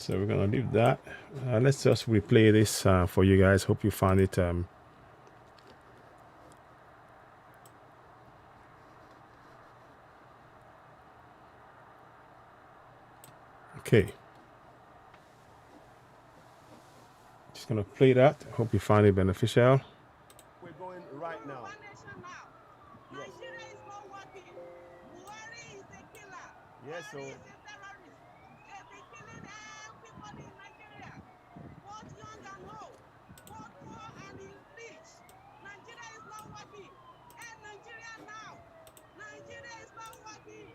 So we're gonna leave that. Let's just replay this for you guys. Hope you found it. Okay. Just gonna play that. Hope you find it beneficial. We're going right now. Nigeria is not working. Buhari is a killer. Yes, so. Buhari is a terrorist. They've been killing everybody in Nigeria, both young and old, both poor and rich. Nigeria is not working. And Nigeria now. Nigeria is not working.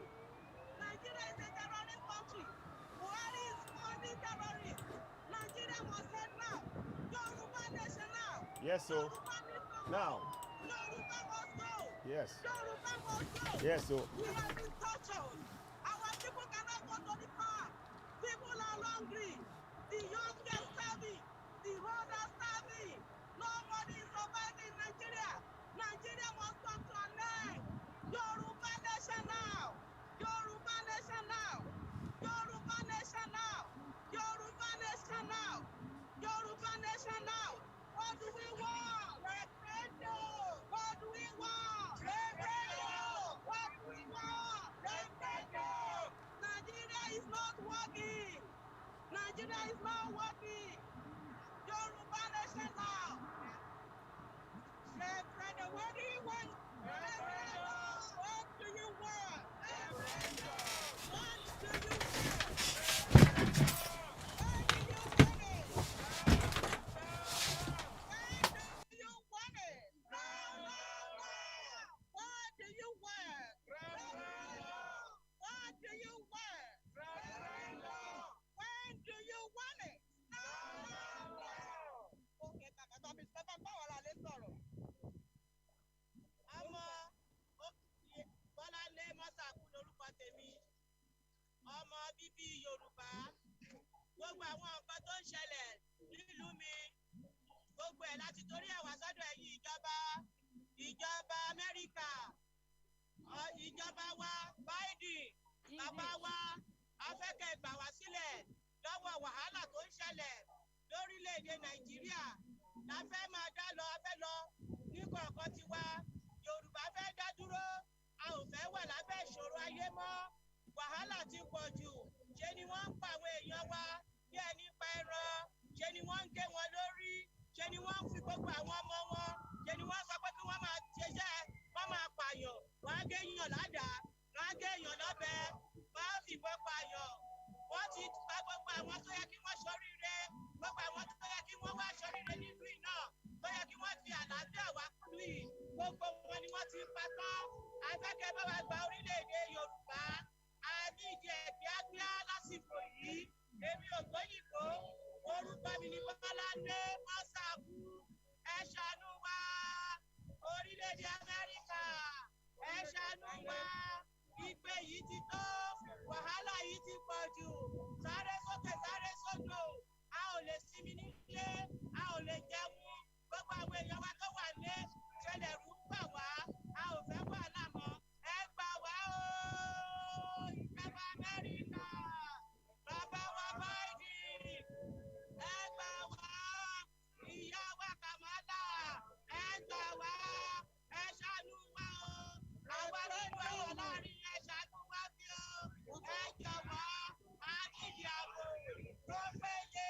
Nigeria is a terrorist country. Buhari is funding terrorists. Nigeria must head now. Yoruba nation now. Yes, so. Yoruba nation Now. Yoruba must go. Yes. Yoruba must go. Yes, so. We have been tortured. Our people cannot go to the farm. People are hungry. The young are starving. The old are starving. Nobody is surviving in Nigeria. Nigeria must come to an end. Yoruba nation now. Yoruba nation now. Yoruba nation now. Yoruba nation now. Yoruba nation now. What do we want? Referendum. What do we want? Referendum. What do we want? Referendum. Nigeria is not working. Nigeria is not working. Yoruba nation now. Referendum. What do you want? Referendum. What do you want? Referendum. What do you want? Where do you want it? Where do you want it? What do you want? What do you want? When do you want it? Okay, bàbá báwo la lè sọ̀rọ̀? Ọmọ Bọ́láńlé Mọ́sàkú lórúkọ tèmi. Ọmọ bíbí Yorùbá. Gbogbo àwọn nǹkan tó ń ṣẹlẹ̀ nílùú mi. Gbogbo ẹ̀ láti torí ẹ̀ wá sọ́dọ̀ ẹ̀yin ìjọba Amẹ́ríkà, ìjọba wa Biden, bàbá wa afẹ́kẹ́ gbà wá sílẹ̀ lọ́wọ́ wàhálà tó ń ṣẹlẹ̀ lórílẹ̀‐èdè Nàìjíríà. La fẹ́ máa dá lọ, a fẹ́ lọ ní kọ̀ọ̀kan tiwa. Yorùbá fẹ́ dá dúró, a ò fẹ́ wà lábẹ́ ìṣòro ayé mọ́. Wàhálà ti pọ̀ jù, ṣe ni wọ́n ń pa àwọn èèyàn wa bí ẹni pa ẹran, ṣe ni wọ́n ń gé wọn lórí, ṣe ni wọ́n ń fi gbogbo àwọn ọmọ wọn, ṣe ni wọ́n sọ pé kí wọ́n máa ṣiṣẹ́, wọ́n máa pààyàn, wọ́n á gé èèyàn ládàá, wọ́n á gé èèyàn lọ́bẹ, wọ́n á fìbọn pààyàn. Wọ́n ti pa gbogbo àwọn tó yẹ kí wọ́n ṣoríire, gbogbo àwọn tó yẹ kí wọ́n wá ṣoríire nínú iná, tó yẹ kí wọ́n fi àlàáfíà wá kúrú yìí, gbogbo wọn ni wọ́n ti pa tán. Afẹ́kẹ́ bá wa gba orílẹ̀-èdè Yorùbá, a ní ìdí kíákíá lásìkò yìí. Èmi ò gbóyìnbó, orúkọ mi ni Bọ́láńlé Mọ́sàkú. Ẹ ṣàánú wa, orílẹ̀-èdè Amẹ́ríkà, ẹ ṣàánú wa. Ìpè yìí ti tó, wàhálà yìí ti pọ̀ jù. Sáré sókè, sáré sódò. A ò lè sinmi nílé, a ò lè jẹun. Gbogbo àwọn èèyàn wa tó wà ní ṣẹlẹ̀ rú gbà wá. A ò fẹ́ wàhálà mọ́. Ẹ gbà wá o, ìjọba Amẹ́ríkà. Bàbá wa Biden, ẹ gbà wá. Ìyá wa Kamala, ẹ gbà wá. Ẹ ṣàánú wa o. Àwa nínú ẹ̀wọ̀n láàrin ẹ ṣàánú wa bí o. Ẹ jọ̀wọ́, a nídìí ààbò tó péye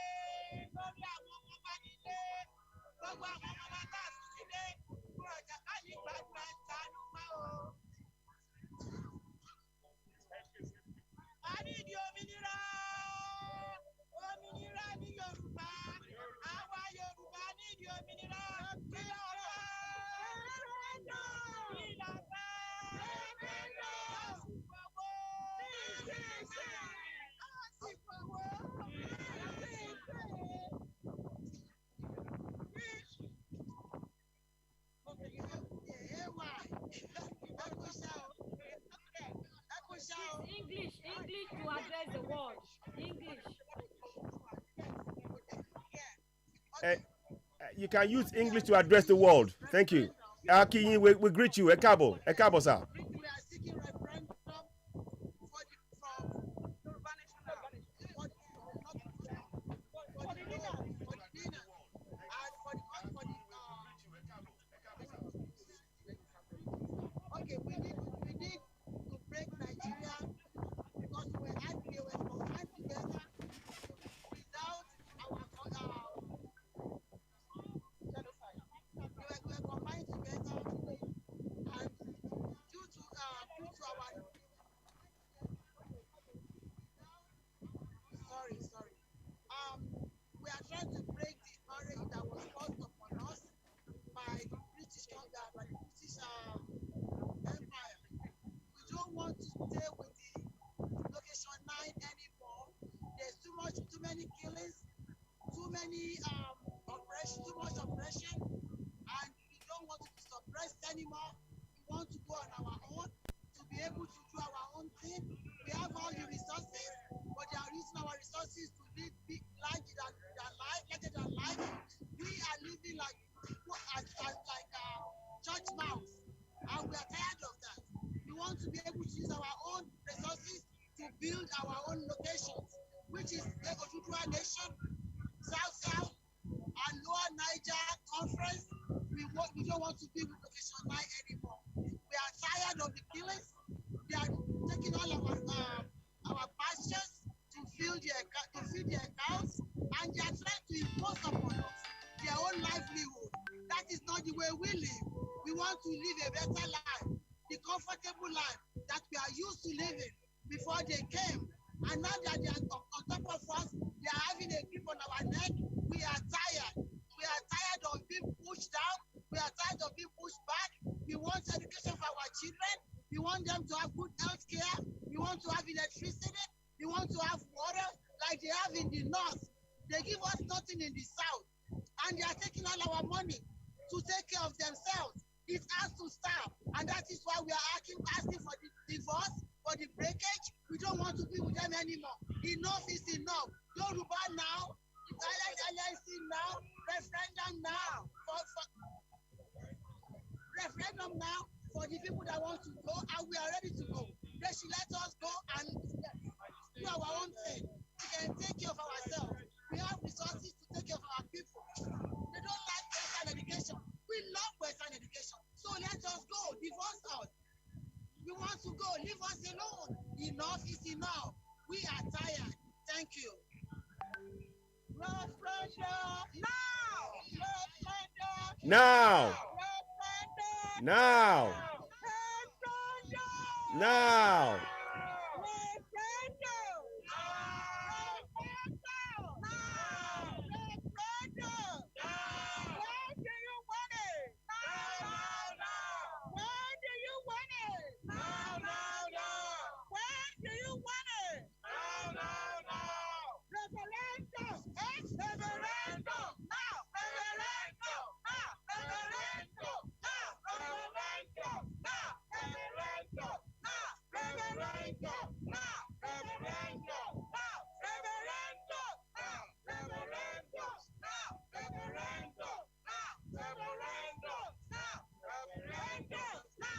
lórí àwọn ọmọ wa nílé. Gbogbo àwọn ọmọ wa tá a sùn sílé. Fún ọjà káyìí gbàgbọ́ ẹ ṣàánú wa o. A nídìí òmìnira. Òmìnira ní Yorùbá. Àwa Yorùbá nídìí òmìnira. Kí ló fẹ́? Kí ló fẹ́? English to address the world. English. You can use English to address the world. Thank you. Akinyi, we greet you. Ekabo, sir. We are seeking referendum for Yoruba nation now. stay with the location 9 anymore. There's too many killings, too many oppression, too much oppression, and we don't want to be suppressed anymore. We want to go on our own to be able to do our own thing. We have all the resources, but they are using our resources to live big life larger than life. We are living like church mouse, and we are tired of that. We want to be able to use our own resources to build our own locations, which is the Oduduwa Nation, South, and Lower Niger Conference. We don't want to be with location 9 anymore. We are tired of the killings. They are taking all our pastures to feed their cows, and they are trying to impose upon us their own livelihood. That is not the way we live. We want to live a better life, the comfortable life that we are used to living before they came. And now that they are on top of us, they are having a grip on our neck. We are tired. We are tired of being pushed down. We are tired of being pushed back. We want education for our children. We want them to have good health care. We want to have electricity. We want to have water like they have in the north. They give us nothing in the south. And they are taking all our money to take care of themselves. It has to stop. And that is why we are asking for the divorce, for the breakage. We don't want to be with them anymore. Enough is enough. Yoruba now, LIC now, referendum now, referendum now for the people that want to go, and we are ready to go. They should let us go and do our own thing. We can take care of ourselves. We have resources to take care of our people. They don't like Western education. We love Western education. So let us go. Divorce us. We want to go. Leave us alone. Enough is enough. We are tired. Thank you. Referendum now. Referendum Now. Referendum Now. Referendum Now. Referendum Referendum When do you want it? When do you want it? When do you want it? Referendum! Referendum! Now! Referendum! Now! Referendum! Now! Referendum! Now! Referendum! Now! Referendum! Now! Referendum! Now! Referendum! Now! Referendum! Now! Referendum! Now! Referendum! Now! Referendum! Now! Referendum! Now!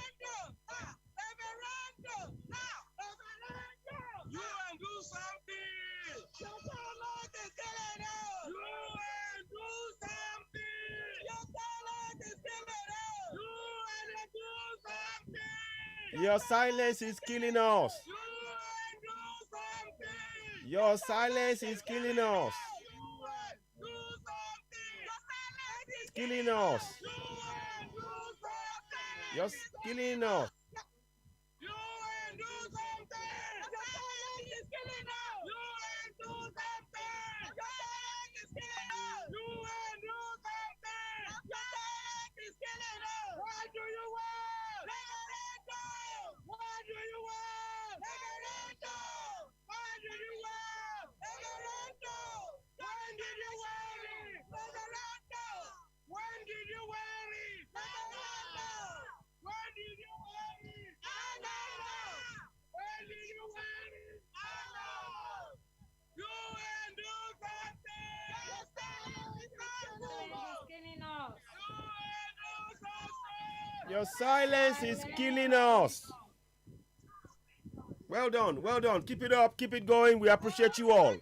Referendum! Now! Referendum! Now! Referendum! You and do something! Your talent is killing us! You and do something! Your talent is killing us! You and do something! Your silence is killing us. You and do something! Your silence is killing us. You and do something! Your silence is Killing us. You and do something! You're killing us. You and do something! Your silence is killing us! You and do something! Your silence is killing us! You and do something! Your silence is killing us! What do you want? Referendum! What do you want? Referendum! What do you want? Referendum! When did you want it? Referendum! When did you want it? Referendum! When did you want it? When did you want it? You and do something! Your silence is killing us! You and do something! Your silence is killing us. Well done. Well done. Keep it up. Keep it going. We appreciate you all.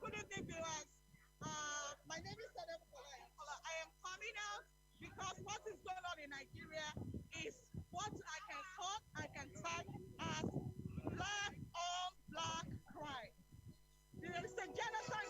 Good evening, viewers. My name is Sadam Kola. I am coming out because what is going on in Nigeria is what I can tag as black on black crime. There is a genocide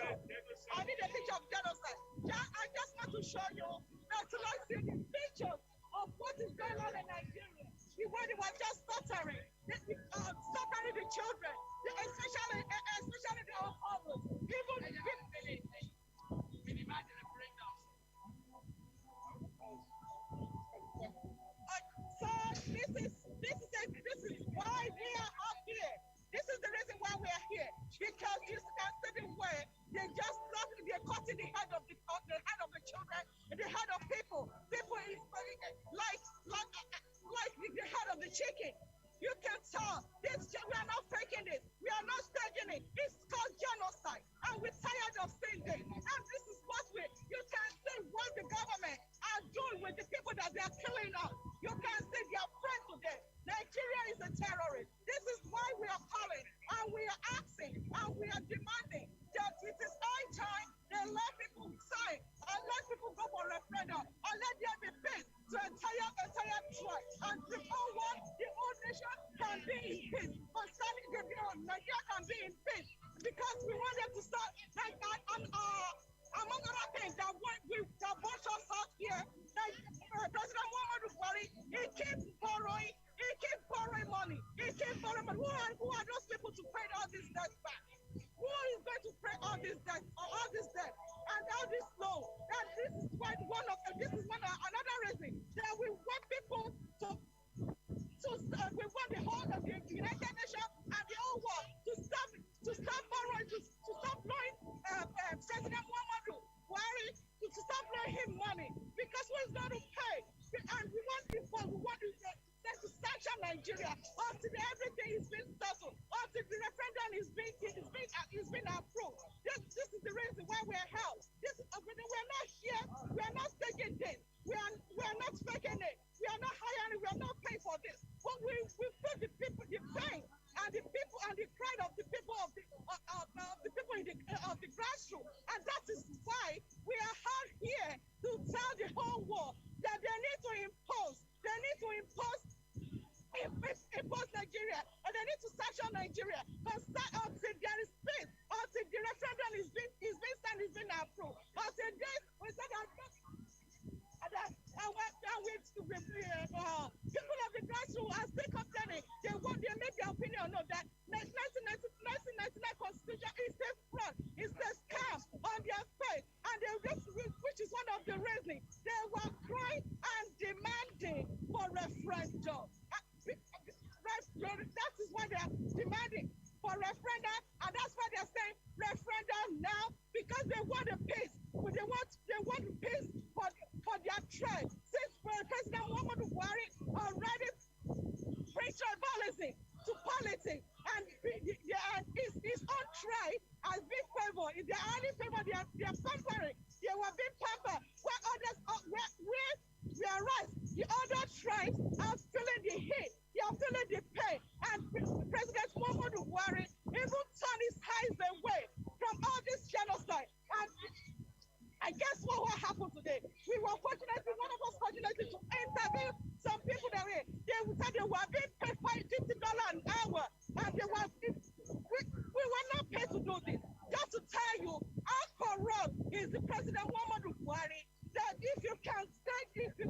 I need a picture of genocide. I just want to show you that to like see the pictures of what is going on in Nigeria. The way they were just stuttering, stuttering the children, especially the orphans. So this is why we are up here. This is the reason why we are here, because you can see the way they're cutting the head of the children, the head of people. People is like the head of the chicken. You can tell this. We are not faking this. We are not staging it. It's called genocide, and we're tired of seeing this. And this is what you can see what the government are doing with the people that they are killing us. You can see they are friends to them. Nigeria is a terrorist. This is why we are calling, and we are asking, and we are demanding that it is high time they let people sign, and let people go for referendum, and let there be peace to entire tribe. And the whole world, the whole nation can be in peace. Concerning Nigeria can be in peace, because we want them to start like among other things that brought us out here. Like President Muhammadu Buhari, he keeps borrowing money. Who are those people to pay all this debt back? Who is going to pay all this debt and all this loan? And this is another reason that we want people to we want the whole of the United Nations and the whole world to stop borrowing, to stop blowing President Muhammadu Buhari, to stop blowing him money, because who is going to pay? And we want to sanction Nigeria until everything is being settled, until the referendum is being approved. This is the reason why we are held. We're not here. We are not taking this. We are not faking it. We are not hiring. We are not paying for this. But we feel the people, the pain, and the people, and the pride of the people of the grassroots. And that is why we are out here to tell the whole world that they need to impose Nigeria, and they need to sanction Nigeria until there is peace, until the referendum is being approved. Until this, we said that people of the grassroots are still complaining. They make their opinion know that 1999 Constitution is a fraud, it's a scam on their face, and which is one of the reasons they were crying and demanding for referendum. That is why they are demanding for referendum, and that's why they're saying referendum now, because they want a peace. They want peace for their tribe. Since President Muhammadu Buhari already brings tribalism to politics, and his own tribe has been favored. If they are only favored, they are pampering. They were being pampered. Where others, whereas the other tribes are feeling the heat, they are feeling the pain, and President Muhammadu Buhari even turned his eyes away from all this genocide. And guess what happened today? One of us fortunately to interview some people that said they were being paid $50 an hour, and we were not paid to do this. Just to tell you how corrupt is the President Muhammadu Buhari, that if you can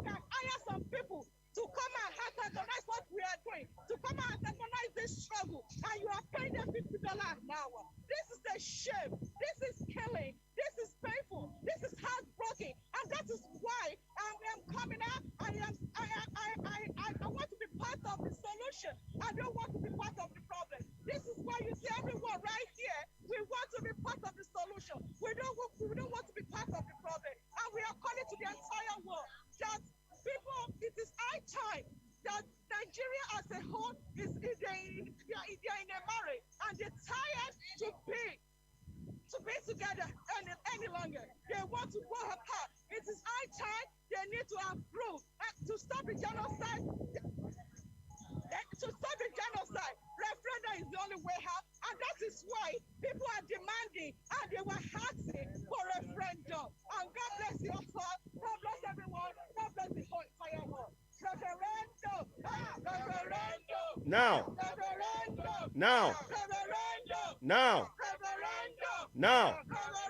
hire some people to come and antagonize what we are doing, to come and antagonize this struggle, and you are paying them $50 an hour. This is a shame. This is killing. This is painful. This is heartbreaking, and that is why I am coming out. I want to be part of the solution. I don't want to be part of the problem. This is why you see everyone right here. We want to be part of the solution. We don't want to be part of the problem, and we are calling to the entire world that people, it is high time that Nigeria as a whole they are in a marriage, and they're tired to be together any longer. They want to go apart. It is high time they need to approve to stop the genocide. To stop the genocide, referendum is the only way out, and that is why people are demanding, and they were asking for referendum. And God bless you all. God bless everyone. God bless the whole entire world. Referendum. Referendum. Now. Referendum. Now. Referendum. Now. Referendum. Now. Referendum.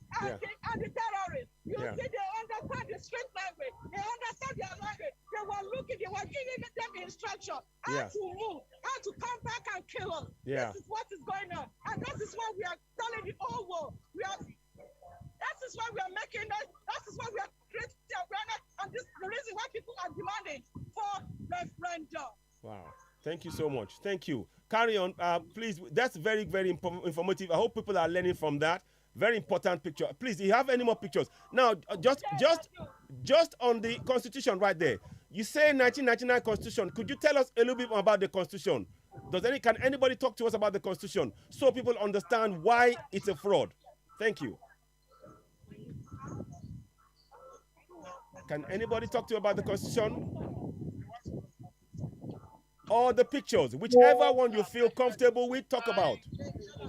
Yeah. and the terrorists. You Yeah. see, they understand the street language. They understand their language. They were looking, they were giving them instruction how Yeah. to move, how to come back and kill us. Yeah. This is what is going on. And that is why we are telling the whole world. That is why we are making that. That is why we are creating awareness. And this is the reason why people are demanding for referendum. Wow. Thank you so much. Thank you. Carry on, please. That's very, very informative. I hope people are learning from that. Very important picture. Please, do you have any more pictures? Now, just on the Constitution right there. You say 1999 Constitution. Could you tell us a little bit more about the Constitution? Can anybody talk to us about the Constitution so people understand why it's a fraud? Thank you. Can anybody talk to you about the Constitution? Or the pictures, whichever one you feel comfortable with, talk about.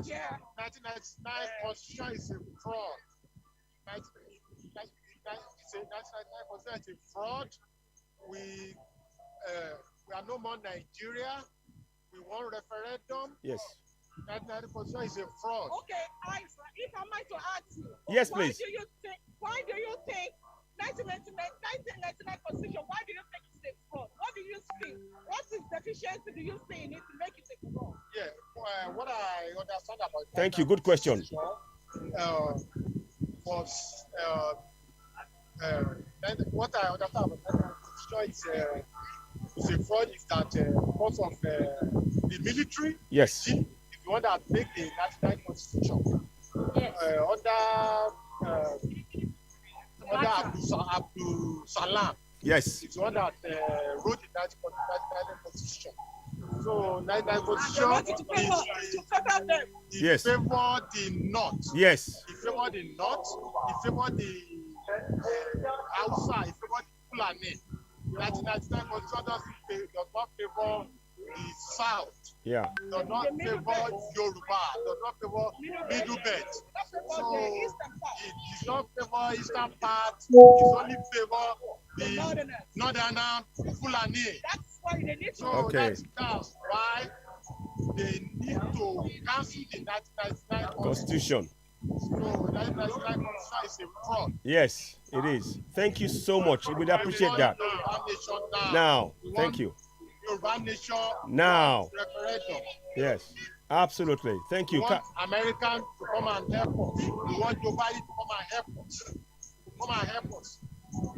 Yeah. 1999 Constitution is a fraud. 1999 Constitution is a fraud. We are no more Nigeria. We want referendum. Yes. 1999 Constitution is a fraud. Okay, if I might to ask you. Yes, please. Why do you think 1999 Constitution, why do you think it's a fraud? What do you think? What is deficiency do you see in it to make it a fraud? Yeah, what I understand about Thank you, good question. What I understand about the Constitution is a fraud is that because of the military, yes, is the one that make the 1999 Constitution. Yes. Under Abdul Salam. Yes. It's one that wrote the 1999 Constitution. So 1999 Constitution is yes. favor the North. Yes. It favor the North. It favor the outside. It favor the Fulani. 1999 Constitution does not favor the South. Yeah. Does not favor Yoruba. Does not favor Middle Belt. So it does not favor Eastern part. It only favor the Northern Fulani. That's why they need to. So okay. That's why they need to cancel the 1999 Constitution. So 1999 Constitution is a fraud. Yes, it is. Thank you so much. We appreciate that. Now, thank you. Yoruba nation. Now. Referendum. Yes, absolutely. Thank you. We want American to come and help us. We want Joe Biden to come and help us. Come and help us. So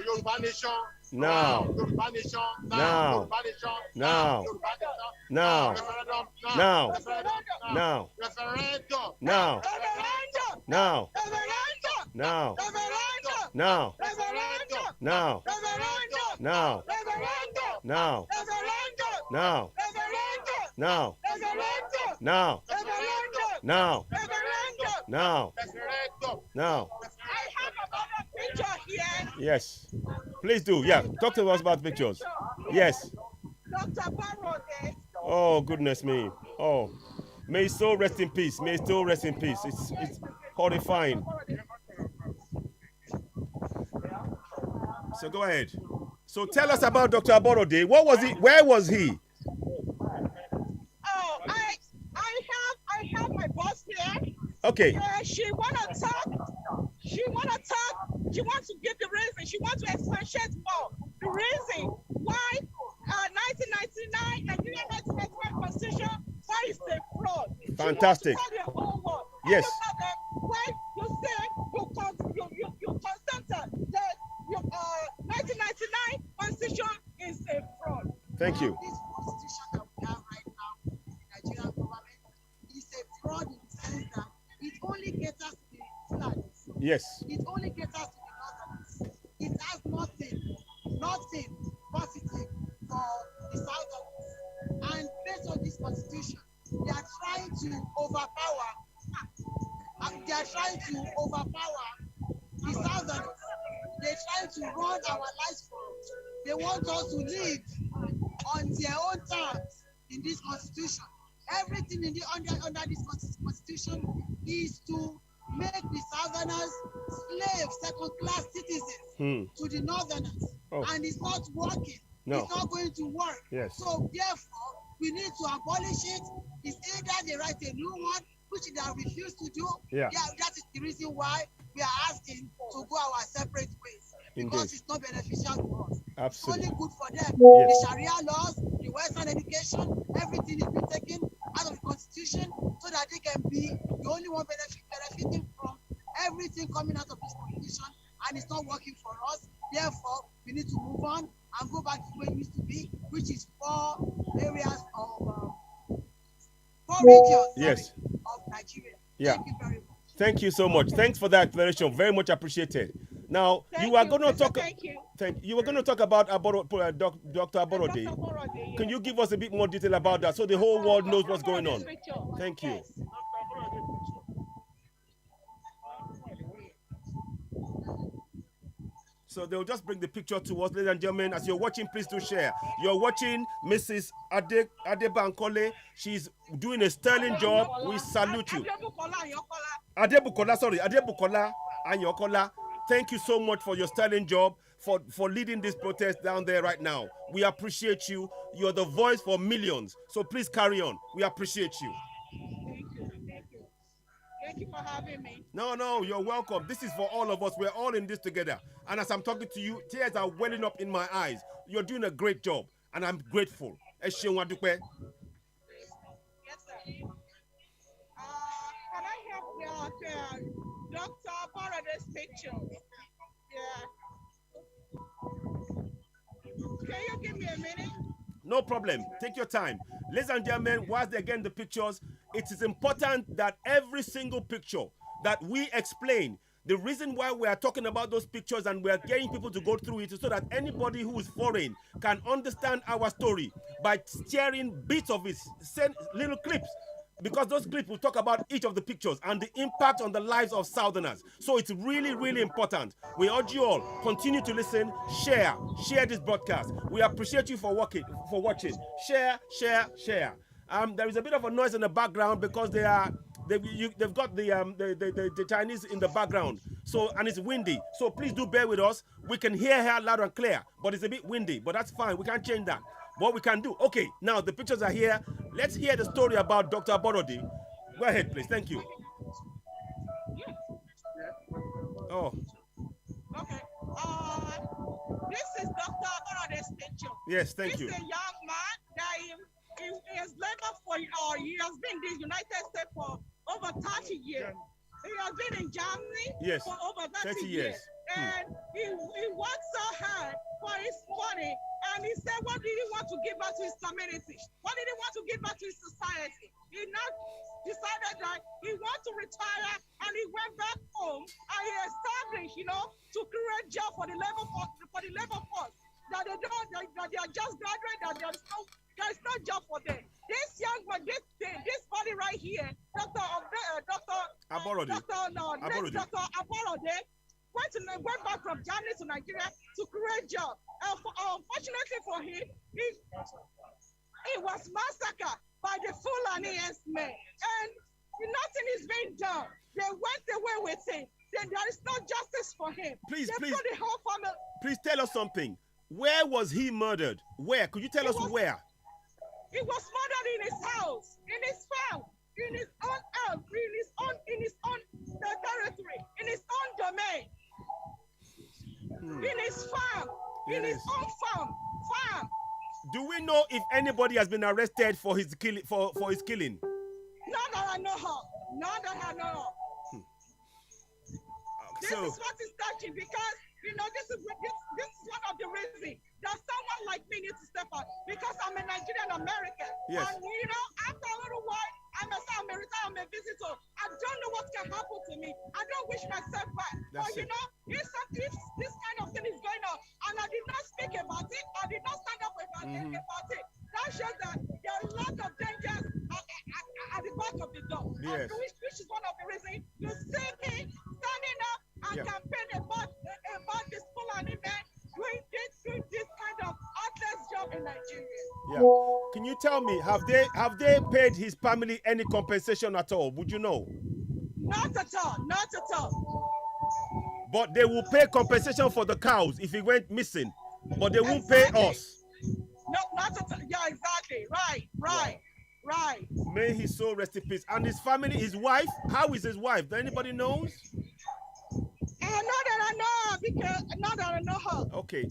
Yoruba nation. Now. Yoruba nation. Now. Yoruba nation. Now. Yoruba nation. Now. Referendum. Now. Referendum. Now. Referendum. Now. Referendum. Now. Referendum. Now. Referendum. Now. Referendum. Now. Referendum. Now. Referendum. Now. Referendum. Now. Referendum. Now. Referendum. Now. Referendum. Now. Referendum. Now. Referendum. Now. I have another picture here. Yes. Please do. Yeah. Talk to us about pictures. Yes. Dr. Barode. Oh, goodness me. Oh. May his soul rest in peace. May his soul rest in peace. It's horrifying. So go ahead. So tell us about Dr. Aborode. What was he? Where was he? Oh, I have my boss here. Okay. She wanna talk. She wants to give the reason. She wants to expatiate more. The reason why 1999 Nigerian 1999 Constitution, why is a fraud. Fantastic. She wants to tell the whole world. Yes. Why you say you consented that your 1999 Constitution is a fraud. Thank you. This constitution that we have right now in the Nigerian government is a fraud in the sense that it only caters to the Fulanis. Yes. It only caters to the Northerners. It has nothing positive for the Southerners. And based on this constitution, they are trying to overpower the Southerners. They're trying to run our lives for us. They want us to live on their own terms in this constitution. Everything under this constitution is to make the Southerners slaves, second-class citizens to the Northerners. Oh. And it's not working. No. It's not going to work. Yes. So therefore, we need to abolish it. It's either they write a new one, which they have refused to do. Yeah. That is the reason why we are asking to go our separate ways. Because Indeed. it's not beneficial to us. Absolutely. It's only good for them. Yes. The Sharia laws, the Western education, everything is being taken out of the constitution so that they can be the only one benefiting from everything coming out of this constitution, and it's not working for us. Therefore, we need to move on and go back to where it used to be, which is 4 areas of 4 regions Yes. of Nigeria. Yeah. Thank you very much. Thank you so much. Thanks for that explanation. Very much appreciated. Now, you are going to talk. You were going to talk about Dr. Aborode. Can you give us a bit more detail about that so the whole world knows what's going on? Thank you. So they'll just bring the picture to us, ladies and gentlemen. As you're watching, please do share. You're watching Mrs. Adebankole. She's doing a sterling job. We salute you. Adebukola Anyokola. Thank you so much for your sterling job, for leading this protest down there right now. We appreciate you. You're the voice for millions. So please carry on. We appreciate you. Thank you for having me. No, you're welcome. This is for all of us. We're all in this together. And as I'm talking to you, tears are welling up in my eyes. You're doing a great job, and I'm grateful. Yes, sir. Can I help Dr. Parode's picture? Yeah. Can you give me a minute? No problem. Take your time. Ladies and gentlemen, whilst they're getting the pictures, it is important that every single picture that we explain, the reason why we are talking about those pictures and we are getting people to go through it is so that anybody who is foreign can understand our story by sharing bits of it, send little clips. Because those clips will talk about each of the pictures and the impact on the lives of Southerners. So it's really, really important. We urge you all, continue to listen, share this broadcast. We appreciate you for watching. Share. There is a bit of a noise in the background because they've got the Chinese in the background. So, and it's windy. So please do bear with us. We can hear her loud and clear, but it's a bit windy, but that's fine. We can't change that. What we can do. Okay, now the pictures are here. Let's hear the story about Dr. Aborode. Go ahead, please. Thank you. Oh. Okay. This is Dr. Aborode's picture. Yes, thank you. He's a young man that he has labored for, he has been in the United States for over 30 years. He has been in Germany for over 30 years. And he worked so hard for his money. And he said, what did he want to give back to his community? What did he want to give back to his society? He now decided that he wanted to retire, and he went back home and he established, to create job for the labor force, that they are just graduated, that there is no job for them. This young man, this body right here, Dr. Aborode, went back from Germany to Nigeria to create job. Unfortunately for him, he was massacred by the Fulani men, and nothing is being done. They went away with him. Then there is no justice for him. Please, the whole family. Please tell us something. Where was he murdered? Where? Could you tell us where? He was murdered in his house, in his farm, in his own house, in his own territory, in his own domain. In his farm, in his own farm. Do we know if anybody has been arrested for his killing? For his killing? Not that I know of. This is what is touching, because this is one of the reasons that someone like me needs to step up, because I'm a Nigerian American. Yes. And after a little while, I'm a visitor. I don't know what can happen to me. I don't wish myself back. That's but if this kind of thing is going on, and I did not speak about it, I did not stand up about it, that shows that there are a lot of dangers at the back of the door. Yes. Which is one of the reasons you see me standing up and campaign about this Fulani man doing this kind of heartless job in Nigeria. Yeah. Can you tell me, have they paid his family any compensation at all? Would you know? Not at all. But they will pay compensation for the cows if he went missing. But they won't pay us. No, not at all. Yeah, exactly. Right. Right. May his soul rest in peace. And his family, his wife, how is his wife? Does anybody knows? And not that I know, because not that I know her. Okay.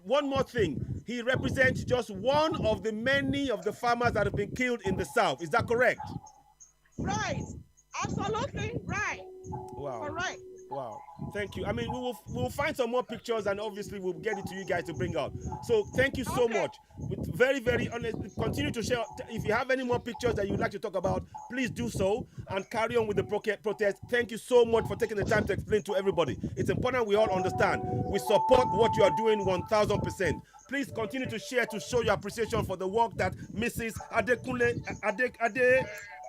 One more thing. He represents just one of the many of the farmers that have been killed in the South. Is that correct? Right. Absolutely right. Wow. Correct. Wow. Thank you. I mean, we'll find some more pictures and obviously we'll get it to you guys to bring out. So thank you so much. With very, very honest, continue to share. If you have any more pictures that you'd like to talk about, please do so and carry on with the protest. Thank you so much for taking the time to explain to everybody. It's important we all understand. We support what you are doing 1000%. Please continue to share to show your appreciation for the work that Mrs. Adekunle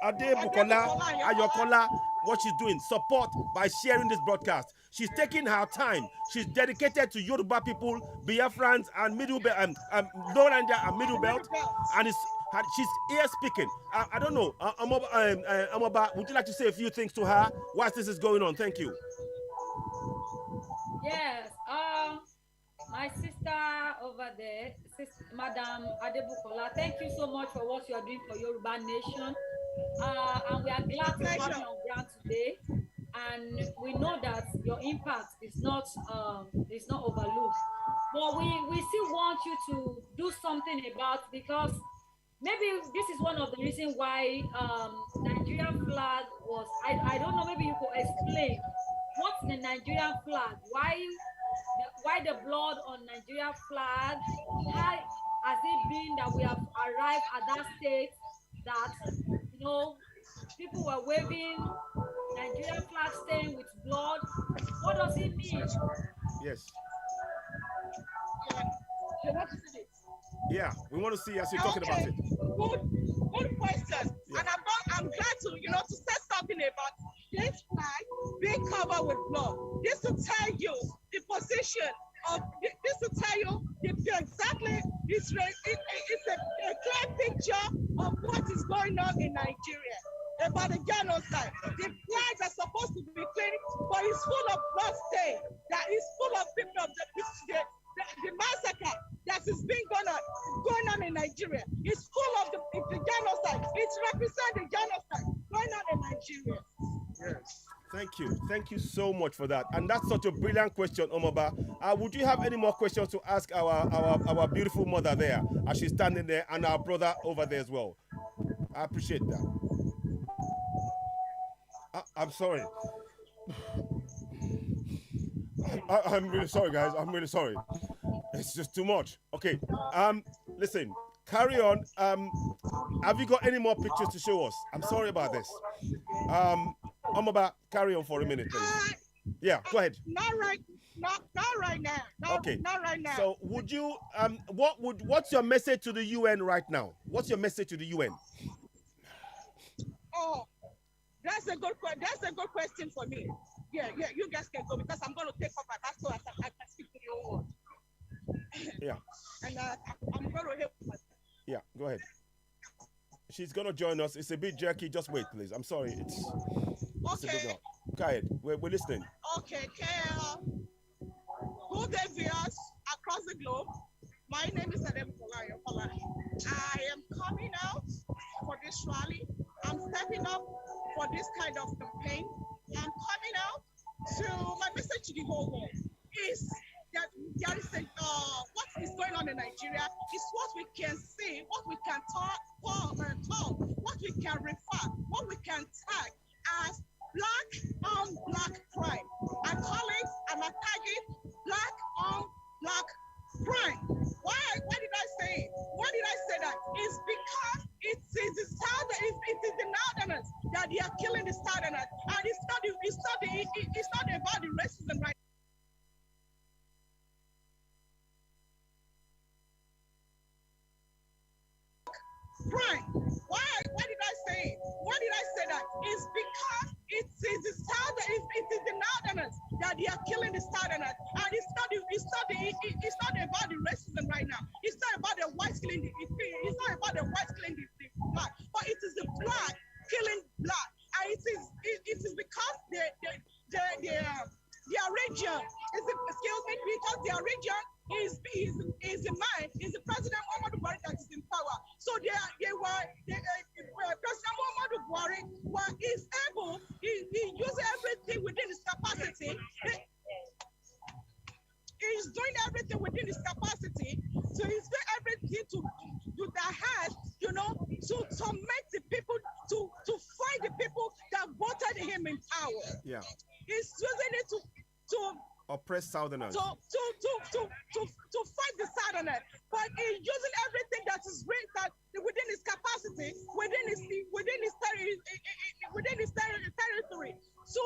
Bukola Ayokola, what she's doing. Support by sharing this broadcast. She's taking her time. She's dedicated to Yoruba people, Biafrans, and Middle Belt, Lowland and Middle Belt, and she's here speaking. I don't know, Amoba, would you like to say a few things to her whilst this is going on? Thank you. Yes. My sister over there, Madam Adebukola, thank you so much for what you are doing for Yoruba Nation. And we are glad to have you on ground today. And we know that your impact is not overlooked. But we still want you to do something about, because maybe this is one of the reasons why Nigerian flag was, I don't know, maybe you could explain what's the Nigerian flag, why the blood on Nigerian flag, how has it been that we have arrived at that state that, you know, people were waving Nigerian flag stained with blood? What does it mean? Yes. Yeah. Yeah, we want to see as you're talking about it. Good question. Yeah. And I'm glad to, to say something about this flag being covered with blood. This to tell you the position of, this to tell you exactly, it's a clear picture of what is going on in Nigeria about the genocide. The flags are supposed to be clean, but it's full of blood stain. That is full of people of the massacre that is being going on in Nigeria. It's full of the genocide. It represents the genocide going on in Nigeria. Yes. Thank you. Thank you so much for that. And that's such a brilliant question, Omoba. Would you have any more questions to ask our beautiful mother there as she's standing there, and our brother over there as well? I appreciate that. I'm sorry. I'm really sorry, guys. I'm really sorry. It's just too much. Okay. Listen, carry on. Have you got any more pictures to show us? I'm sorry about this. I'm about carry on for a minute, please. Yeah, go ahead. Not right now. Okay. Not right now. So would you what's your message to the UN right now? What's your message to the UN? Oh, that's a good question for me. Yeah, you guys can go, because I'm going to take off my mask so I can speak to your word. Yeah. And I'm going to help myself. Yeah, go ahead. She's going to join us. It's a bit jerky. Just wait, please. I'm sorry. It's a bit loud. Go ahead. We're listening. Okay, good day, viewers across the globe. My name is Adebukola Ayokola. I am coming out for this rally. I'm stepping up for this kind of campaign. I'm coming out to, my message to the whole world is that there is what is going on in Nigeria is what we can see, what we can talk, what we can refer, what we can tag as black on black crime. I call it, I'm tagging black on black crime. Why did I say it? Why did I say that? It's because it is the Northerners that they are killing the Southerners, and it's not about the racism right. Crime. Why did I say it? Why did I say that? It's because it is the Northerners that they are killing the Southerners, and it's not about the racism right now. It's not about the whites killing it's not about the whites killing the black, but it is the black killing black, and it is because their region because their region is the President Muhammadu Buhari that is in power. So they were capacity. He's doing everything within his capacity. So he's doing everything to do that has, you know, to make the people, to find the people that voted him in power. Yeah. He's using it to oppress Southerners. To fight the Southerners, but he's using everything that is within his capacity, within his territory, to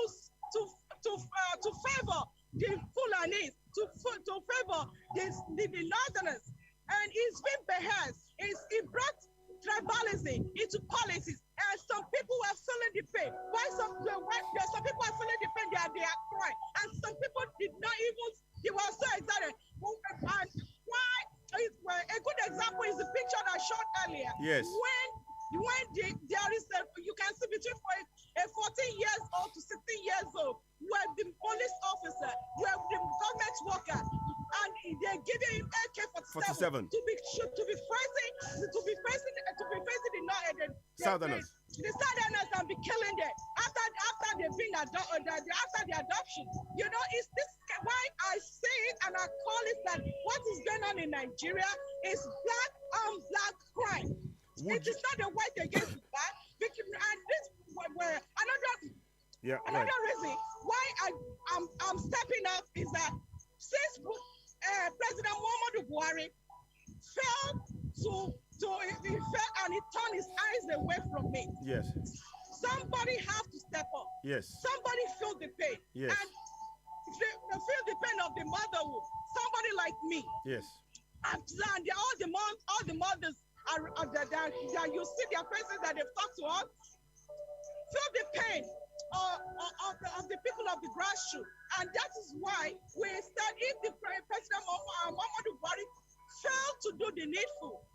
favor the Fulanis, to favor the Northerners, and he's been behest. He brought tribalism into politics, and some people are feeling the pain. Some people are feeling the pain. They are crying, and some people did not even. They were so excited. And why? A good example is the picture that I showed earlier. Yes. When there is you can see between a 14 years old to 16 years old, where the police officer, where the government worker, and they're giving him AK-47 to be facing the Southerners. The Southerners and be killing them after they've been after the adoption. You know, it's this why I say it and I call it that what is going on in Nigeria is black on black crime. It is not the white against the black. And this where another reason why I'm stepping up is that since President Muhammadu Buhari fell and he turned his eyes away from me. Yes. Somebody have to step up. Yes. Somebody feel the pain. Yes. And feel the pain of the motherhood. Somebody like me. Yes. And all the mothers that you see their faces that they've talked to us. Feel the pain of the people of the grassroots. And that is why we said if the President Muhammadu Buhari failed to do the needful,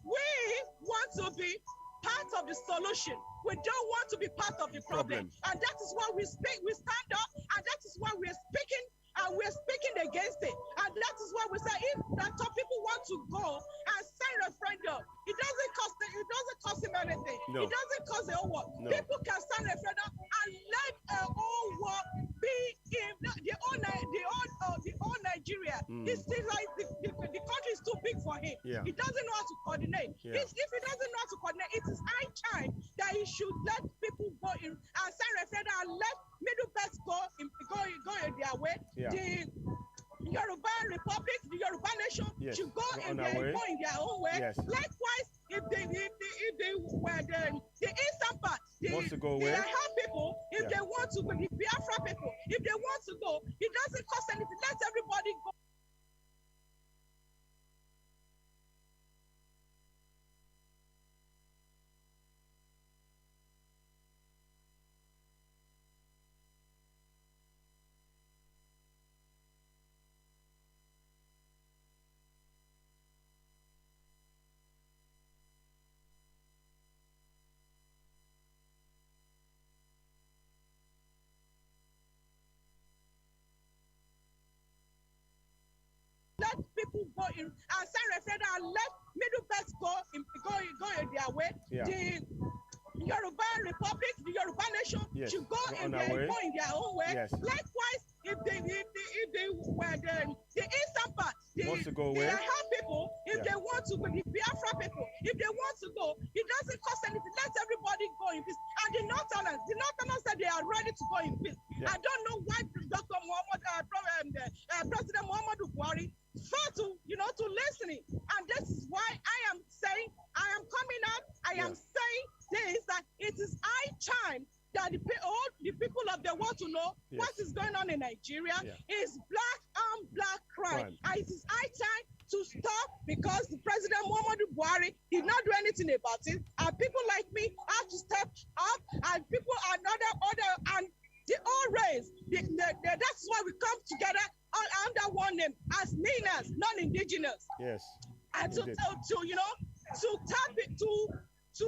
we want to be part of the solution. We don't want to be part of the problem. And that is why we stand up, and that is why we're speaking, and we're speaking against it. And that is why we say if some people want to go and sign a referendum, it doesn't cost him anything. No. It doesn't cost the whole world. No. People can sign a referendum and let a whole world be in the whole Nigeria. It's still like the country is too big for him. Yeah. He doesn't know how to coordinate. Yeah. If he doesn't know how to coordinate, it is high time that he should let people go in and sign referendum and let middle belts go in their way. Yeah. The Yoruba Republic, the Yoruba nation should go in their own way. Yes. Likewise, if the eastern part, wants to go the where? Aha people, if they want to go, the Biafra people, if they want to go, it doesn't cost anything. Let everybody go. Let people go in and sign referendum and let middle belts go in their way. Yeah. The Yoruba Republic, the Yoruba nation should go in their own way. Yes. Likewise, if the eastern part, wants to go the where? Aha people, if they want to go, the Biafra people, if they want to go, it doesn't cost anything. Let everybody go in peace. And the Northerners said they are ready to go in peace. Yeah. I don't know why President Muhammadu Buhari failed to listening. And this is why I am saying, I am coming out, I am saying this, that it is high time that the people of the world to know what is going on in Nigeria is black on black crime. And it is high time to stop because the President Muhammadu Buhari did not do anything about it. And people like me have to step up, and people are other and the all race. That's why we come together under one name as NINAS, non-indigenous. Yes. And to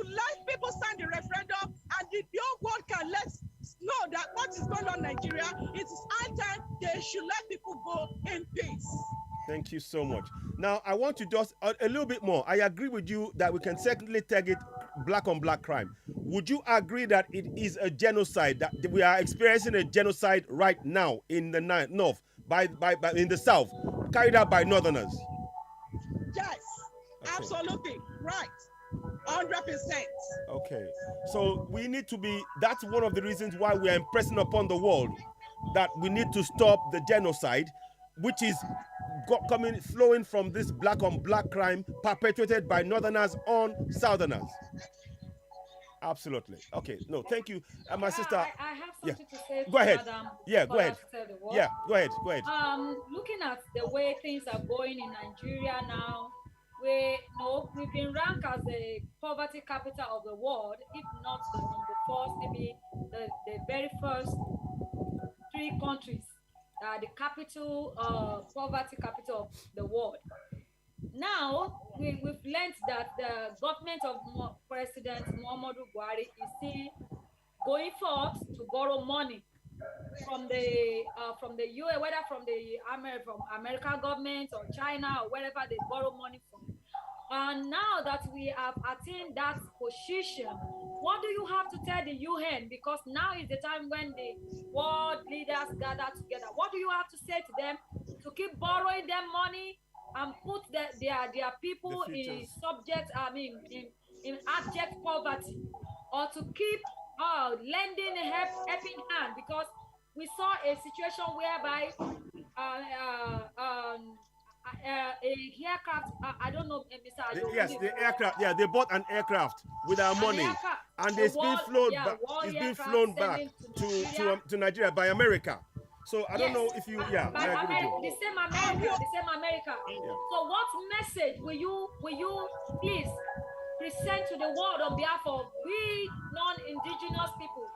let people sign the referendum, and the whole world can let know that what is going on in Nigeria, it is high time they should let people go in peace. Thank you so much. Now, I want to just a little bit more. I agree with you that we can certainly take it black on black crime. would you agree that it is a genocide, that we are experiencing a genocide right now in the north, by in the south, carried out by northerners? Yes, absolutely right, 100%. Okay, so we need to be. That's one of the reasons why we are impressing upon the world that we need to stop the genocide, which is flowing from this black on black crime perpetrated by northerners on southerners. Absolutely. Okay. No, thank you, my sister. I have something to say. Go ahead. Madam, Yeah, go ahead. Yeah, go ahead. Go ahead. Looking at the way things are going in Nigeria now, we've been ranked as the poverty capital of the world, if not the number 4, maybe the very first 3 countries that are the poverty capital of the world. Now we've learned that the government of President Muhammadu Buhari is still going forth to borrow money from the US, whether from the American government or China or wherever they borrow money from. And now that we have attained that position, what do you have to tell the UN? Because now is the time when the world leaders gather together. What do you have to say to them to keep borrowing them money and put their people in abject poverty, or to keep lending a helping hand? Because we saw a situation whereby a aircraft, I don't know, Mr. Ajo, yes, the aircraft. Yeah, they bought an aircraft with our money, and it's been flown back. It's been flown back to Nigeria by America. So I don't know if you, the same America. Yeah. So what message will you please present to the world on behalf of we non-indigenous people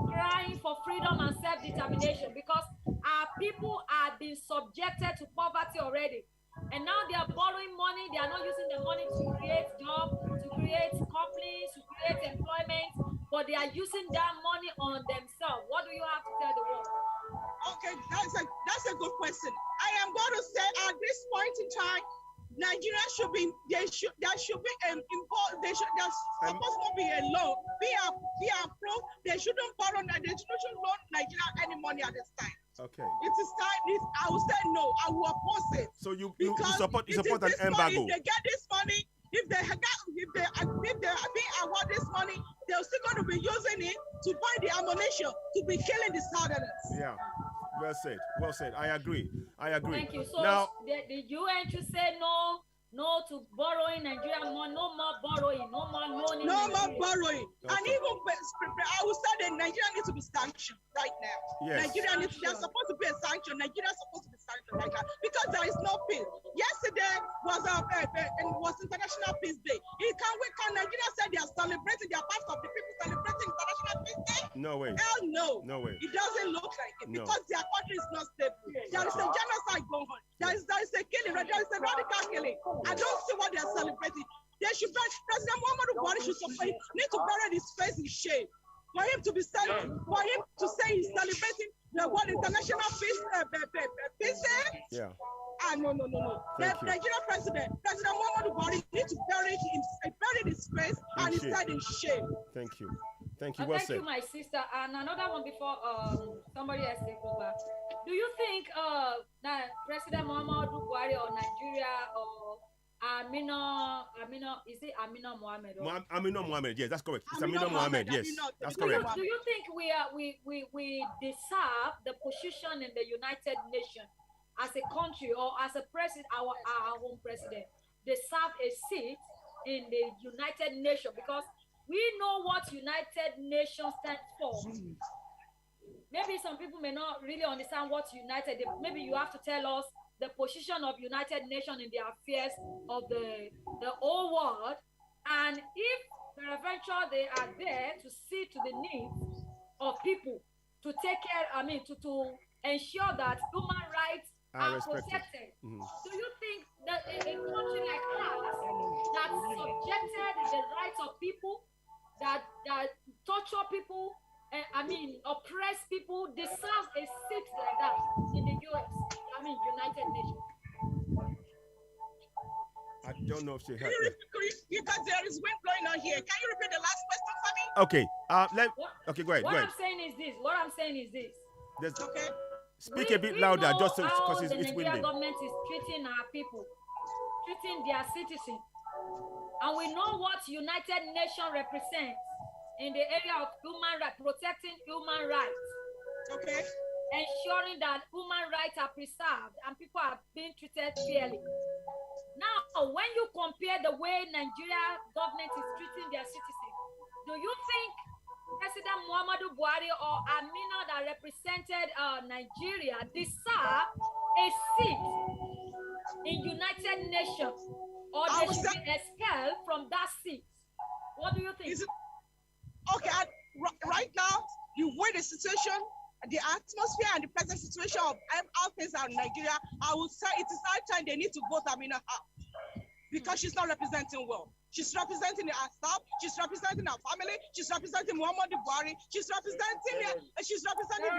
crying for freedom and self-determination? Because our people are being subjected to poverty already, and now they are borrowing money. They are not using the money to create jobs, to create companies, to create employment, but they are using that money on themselves. What do you have to tell the world? Okay, that's a good question. I am going to say at this point in time, Nigeria should be there's supposed to be a loan, be approved. They shouldn't loan Nigeria any money at this time. Okay. It is time. I will say no. I will oppose it. So you support an embargo. Money, if they get this money, if they be award this money, they're still going to be using it to buy the ammunition to be killing the southerners. Yeah. Well said. Well said. I agree. Thank you. So now, the UN should say no to borrowing Nigerian money, no more borrowing, no more loaning. No more borrowing. Okay. And even I would say that Nigeria needs to be sanctioned right now. Yes. There's supposed to be a sanction. Nigeria is supposed to be sanctioned right now because there is no peace. Yesterday was International Peace Day. Can Nigeria say they are celebrating? They are part of the people celebrating International Peace Day? No way. Hell no. No way. It doesn't look like it because their country is not stable. There is a genocide going on. There is a killing. There is a radical killing. I don't see what they are celebrating. They should President Muhammadu Buhari need to bury his face in shame. For him to be for him to say he's celebrating the World International Peace Day. Yeah. No. The Nigerian President Muhammadu Buhari needs to bury his face and his head in shame. Thank you. Thank you. Well thank said. you, my sister. And another one before somebody else take over. Do you think that President Muhammadu Buhari or Nigeria or Amina, is it Amina Mohammed? Amina Mohammed, yes, that's correct. It's Amina Mohammed, yes, that's correct. Do you think we deserve the position in the United Nations as a country, or as a president, our own president, deserve a seat in the United Nations? Because we know what United Nations stands for. Maybe some people may not really understand what United. Maybe you have to tell us the position of United Nations in the affairs of the whole world, and if peradventure they are there to see to the needs of people, to take care, to ensure that human rights are protected. Mm-hmm. Do you think that a country like ours that subjected the rights of people, that torture people, oppress people, deserves a seat like that in the United Nations? I don't know if she had because there is wind blowing on here. Can you repeat the last question for me? Okay. What, Okay, go ahead. what Go I'm ahead. saying is this. What I'm saying is this. There's, Okay. speak a bit We louder, know just how because the it's Nigerian windy. government is treating our people, treating their citizens. And we know what United Nations represents in the area of human rights, protecting human rights. Okay. Ensuring that human rights are preserved and people are being treated fairly. Now, when you compare the way Nigeria government is treating their citizens, do you think President Muhammadu Buhari or Amina that represented Nigeria deserve a seat in United Nations, or they should be expelled from that seat? What do you think? Okay, right now, the way the situation, the atmosphere and the present situation of how things are in Nigeria, I would say it is high time they need to vote Amina out because she's not representing well. She's representing herself. She's representing her family. She's representing Muhammadu Buhari. She's representing the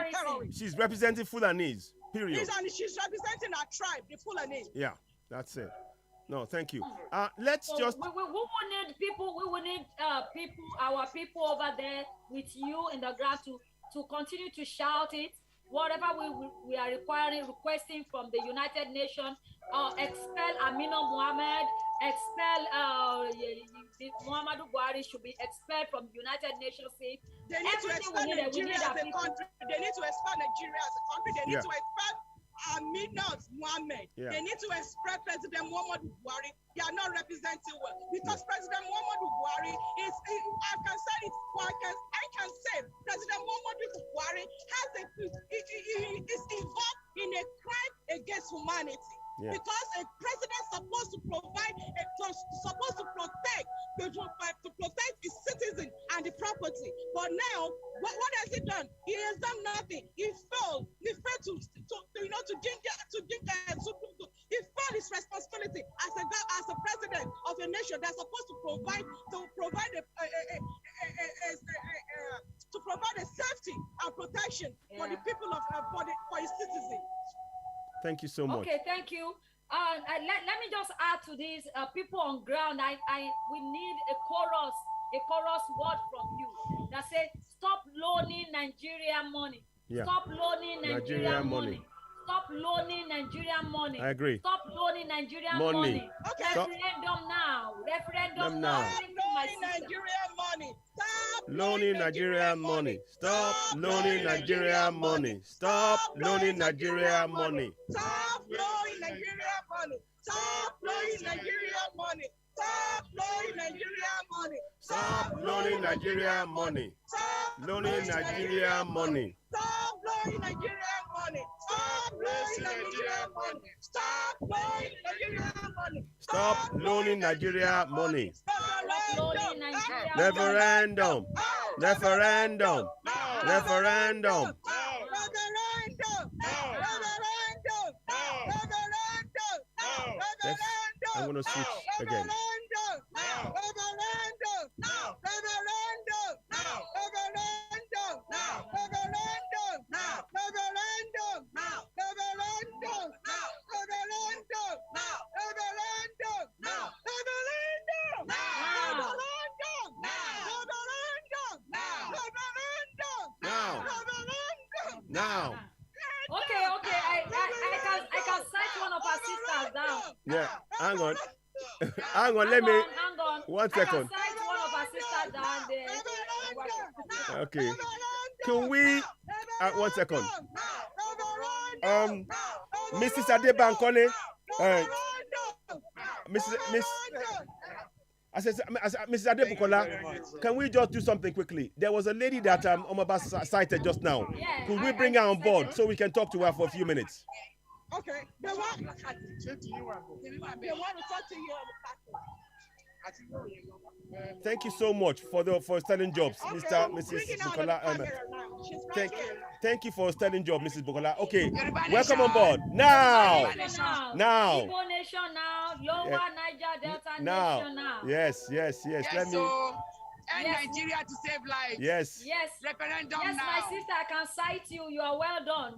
terrorists. She's representing Fulanese. Period. And she's representing her tribe, the Fulanese. Yeah, that's it. No, thank you. Let's so just. We will need people. We will need people, our people over there with you in the ground to continue to shout it. Whatever we are requesting from the United Nations, expel Amina Mohammed, expel Muhammadu Buhari should be expelled from the United Nations. They need to expel Nigeria as a country. They need to expel Nigeria as a country. They need to expel Amina Mohammed. They need to expel President Muhammadu Buhari. They are not representing well because President Muhammadu Buhari is. I can say President Muhammadu Buhari is involved in a crime against humanity. Yeah. Because a president is supposed to protect his citizens and the property. But now, what has he done? He has done nothing. He failed. He failed he failed his responsibility as a president of a nation that's supposed to provide a safety and protection for the people for his citizens. Thank you so much. Okay, thank you. Let me just add to this. People on ground, we need a chorus word from you that says, stop loaning Nigeria money. Yeah. Stop loaning Nigeria money. Stop loaning Nigerian money. I agree. Stop loaning Nigerian money. Okay. Referendum now. Referendum now. Stop loaning Nigerian money. Stop loaning Nigerian money. Stop loaning Nigerian money. Stop loaning Nigerian money. Stop loaning Nigerian money. Stop loaning Nigerian money. Stop loaning Nigerian money. Stop loaning Nigerian money. Stop loaning Nigerian money. Stop loaning Nigerian money. Stop loaning Nigerian money. Stop loaning Nigerian money. Stop loaning Nigerian money. Referendum. Referendum. Referendum. I'm going to switch again. Now. Okay. I can cite one of our sisters down. Yeah, hang on. Hang on, let me. Hang on. 1 second. I can cite one of our sisters down there. Okay. Can we? 1 second. Mrs. Adebankole. Miss. I said, Mrs. Adebukola, can we just do something quickly? There was a lady that Omaba cited just now. Yeah, could we bring her on board so we can talk to her for a few minutes? Okay. They want to talk to you on the Thank you so much for selling jobs, Mrs. Bukola. Thank you for selling job, Mrs. Bukola. Okay, welcome on board now. Now. Igbo nation now. Lower Niger Delta nation now. Yes. Let me. Nigeria to save lives. Yes. Referendum yes, now. My sister, I can cite you. You are well done.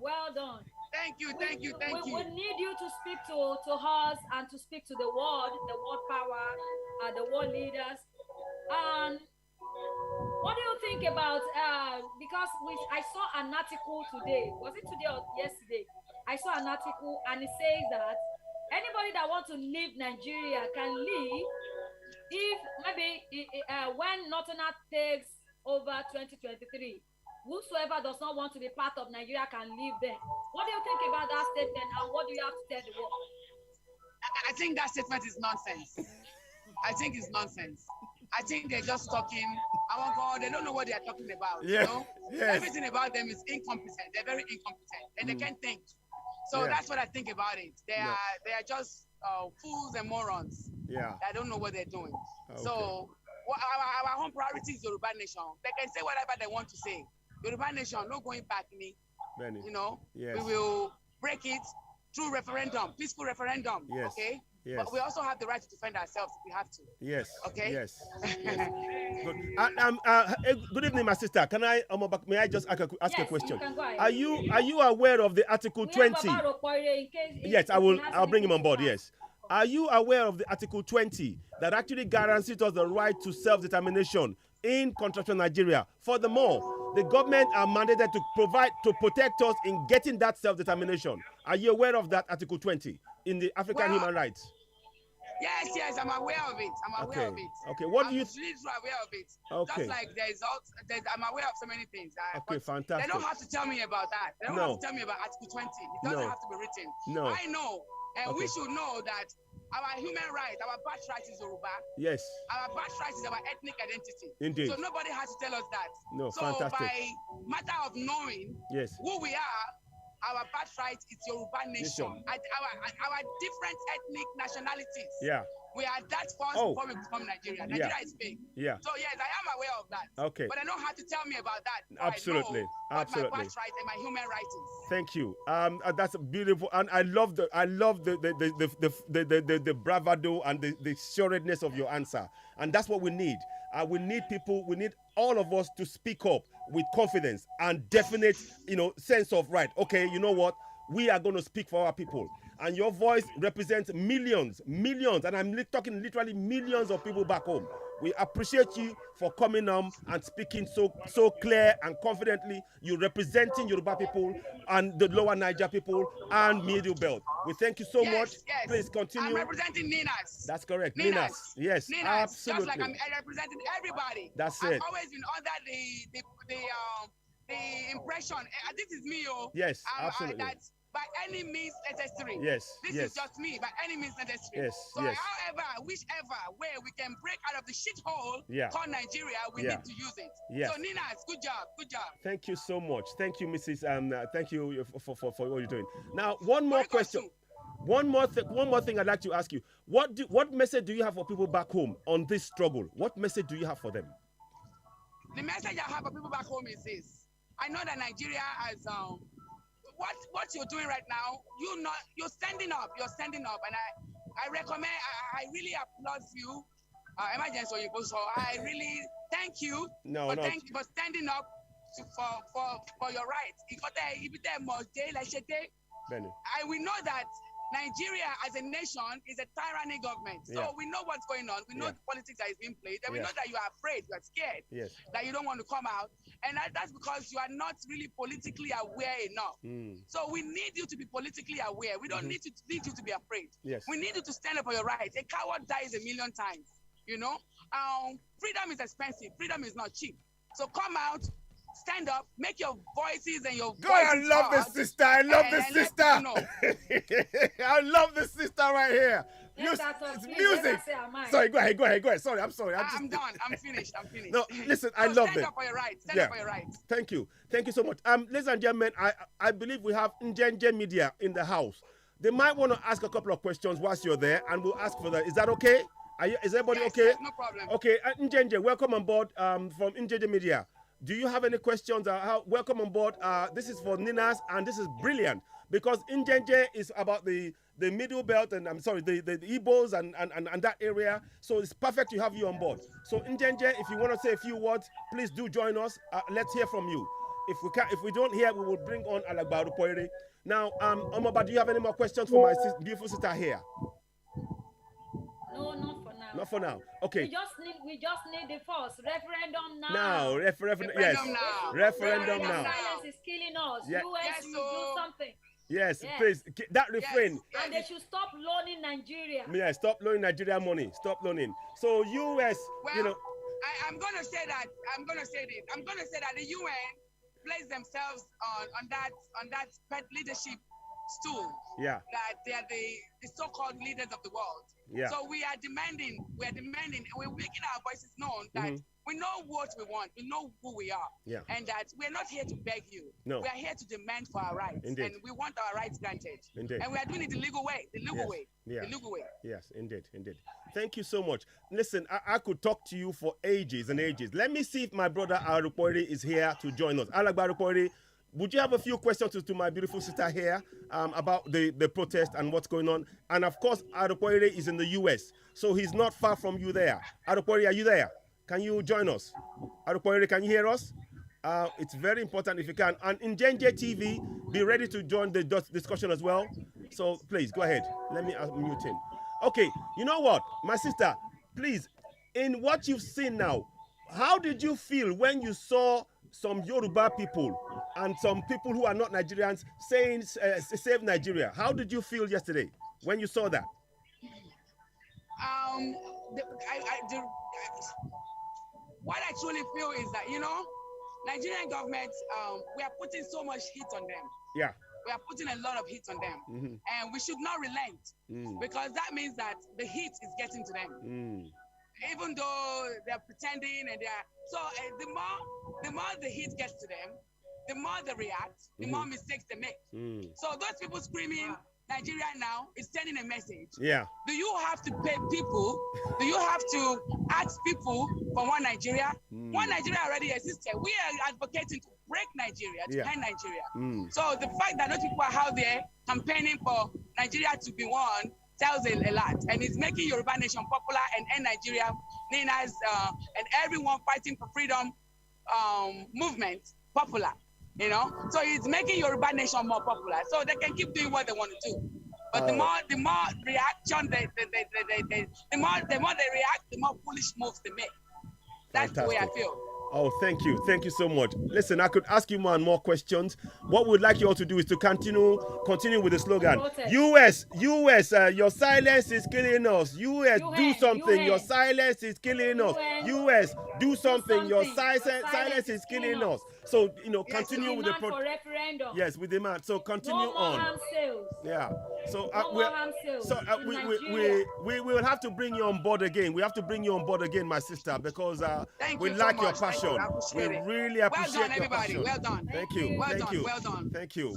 Thank you. We need you to speak to us and to speak to the world power, the world leaders. And What do you think about because I saw an article today, was it today or yesterday? I saw an article and it says that anybody that wants to leave Nigeria can leave if maybe when Northern takes over 2023, whosoever does not want to be part of Nigeria can leave there. What do you think about that statement and what do you have to tell the world? I think that statement is nonsense. I think it's nonsense. I think they're just talking. Oh God, they don't know what they are talking about. Yeah. You know? Yes. Everything about them is incompetent. They're very incompetent and they can't think. So that's what I think about it. They are just fools and morons. Yeah. I don't know what they're doing. Okay. So our home priority is Yoruba nation. They can say whatever they want to say. Yoruba nation, no going back, Benny. you know. Yes. We will break it through referendum, peaceful referendum. Yes. Okay. Yes. But we also have the right to defend ourselves if we have to. Yes. Okay. Yes. Yes. Good. Good evening, my sister. Can I may I just ask a Yes, question? you can go ahead. Are you aware of the Article We 20? have Baba Rokoire in case Yes, if I will. he has I'll bring him on anything board. to add. Yes. Are you aware of the Article 20 that actually guarantees us the right to self-determination in contractual Nigeria? Furthermore, the government are mandated to protect us in getting that self-determination. Are you aware of that Article 20 in the African Human Rights? Yes, I'm aware of it. I'm aware of it. Okay, what do you? I'm really aware of it. Okay. Just like I'm aware of so many things. Okay, but fantastic. They don't have to tell me about that. They don't have to tell me about Article 20. It doesn't have to be written. No. I know, and we Okay. should know that our human rights, our birthright is Yoruba. Yes. Our birthright is our ethnic identity. Indeed. So nobody has to tell us that. No, so fantastic. by matter of knowing Yes. who we are, our birthright is Yoruba nation. Our different ethnic nationalities. Yeah. We are that first before we become Nigeria. Nigeria is big. Yeah. So yes, I am aware of that. Okay. But I don't have to tell me about that. Absolutely. I know what Absolutely. my birthright and my human right is. Thank you. That's beautiful, and I love the bravado and the sureness of your answer, and that's what we need. We need people. We need all of us to speak up with confidence and definite, sense of right. Okay, you know what? We are going to speak for our people, and your voice represents millions, and I'm talking literally millions of people back home. We appreciate you for coming and speaking so clear and confidently. You're representing Yoruba people and the lower Niger people and Middle Belt. We thank you so much. Yes. Please continue. I'm representing NINAS. That's correct. NINAS. Yes, NINAS. absolutely. Just like I'm representing everybody. That's I've it. always been under the impression. This is me, Yes, absolutely. That's by any means necessary. Yes, This is just me, by any means necessary. Yes, so yes. however, whichever way we can break out of the shithole called Nigeria, we need to use it. Yes. So NINAS, good job. Thank you so much. Thank you, Mrs. Thank you for what you're doing. Now, one more question. One more thing I'd like to ask you. What message do you have for people back home on this struggle? What message do you have for them? The message I have for people back home is this. I know that Nigeria has what you're doing right now, you're standing up, and I recommend, I really applaud you, emergency. So I really thank you for standing up for your rights. And we know that Nigeria as a nation is a tyranny government. So we know what's going on. We know the politics that is being played. And we know that you are afraid, you are scared, that you don't want to come out. And that's because you are not really politically aware enough. So we need you to be politically aware. We don't need you to be afraid. We need you to stand up for your rights. A coward dies a million times. Freedom is expensive. Freedom is not cheap. So come out, stand up, make your voices and your voices I love heard, this sister. I love this sister. I love this sister right here. It's music. Sorry, go ahead. Sorry, I'm sorry. I'm done. I'm finished. No, listen, I love stand it. up for your rights. Stand up for your rights. Thank you so much. Ladies and gentlemen, I believe we have Njenje Media in the house. They might want to ask a couple of questions whilst you're there, and we'll ask for that. Is that okay? Is everybody okay? Yes, no problem. Okay, Njenje, welcome on board from Njenje Media. Do you have any questions? Welcome on board. This is for NINAS, and this is brilliant because Njenje is about the Middle Belt, and I'm sorry, the Igbos and that area. So it's perfect to have you on board. So Njenje, if you want to say a few words, please do join us. Let's hear from you. If we don't hear, we will bring on Alagbaru Poire. Now, Omaba, do you have any more questions for my beautiful sister here? No, not for now. Not for now. Okay. We just need the first referendum now. Now, referendum. Yes. Now. Referendum now. Silence is killing us. Yeah. US, you do something. Yes, please. That refrain. Yes. And they should stop loaning Nigeria. Yeah, stop loaning Nigeria money. Stop loaning. So US, well, you know. I'm gonna say that. I'm gonna say that the UN place themselves on that leadership stool. Yeah. That they are the so-called leaders of the world. Yeah. So we're demanding, we're making our voices known that we know what we want, we know who we are. Yeah. And that we're not here to beg you. No. We are here to demand for our rights. Indeed. And we want our rights granted. Indeed. And we are doing it the legal way. The legal way. Yeah. The legal way. Yes, indeed. Thank you so much. Listen, I could talk to you for ages and ages. Let me see if my brother Arupori is here to join us. Alagba Arupori, would you have a few questions to my beautiful sister here about the protest and what's going on? And of course, Arupori is in the US, so he's not far from you there. Arupori, are you there? Can you join us? Arupori, can you hear us? It's very important if you can. And in Njenje TV, be ready to join the discussion as well. So please, go ahead. Let me unmute him. Okay, you know what? My sister, please, in what you've seen now, how did you feel when you saw some Yoruba people and some people who are not Nigerians saying save Nigeria? How did you feel yesterday when you saw that? What I truly feel is that, Nigerian government, we are putting so much heat on them. Yeah. We are putting a lot of heat on them. And we should not relent because that means that the heat is getting to them. Even though they're pretending and the more the heat gets to them, the more they react, the more mistakes they make. So those people screaming Nigeria now is sending a message. Yeah. Do you have to pay people? Do you have to ask people for one Nigeria? One Nigeria already existed. We are advocating to break Nigeria, to end Nigeria. So the fact that those people are out there campaigning for Nigeria to be one tells a lot, and it's making Yoruba Nation popular and end Nigeria, NINAS, and everyone fighting for freedom movement popular. So it's making Yoruba Nation more popular, so they can keep doing what they want to do. But the more reaction the more they react, the more foolish moves they make. That's the way I feel. Oh, thank you so much. Listen, I could ask you more and more questions. What we'd like you all to do is to continue with the slogan. US, your silence is killing us. US, do something. Your silence is killing us. US, do something. Your silence is killing us. So, continue with the referendum. Yes, we demand. So continue on. Yeah. So we will have to bring you on board again. We have to bring you on board again, my sister, because we like your passion. We really appreciate your passion. Well done. Thank you. Well thank done. you. Well done. Thank you.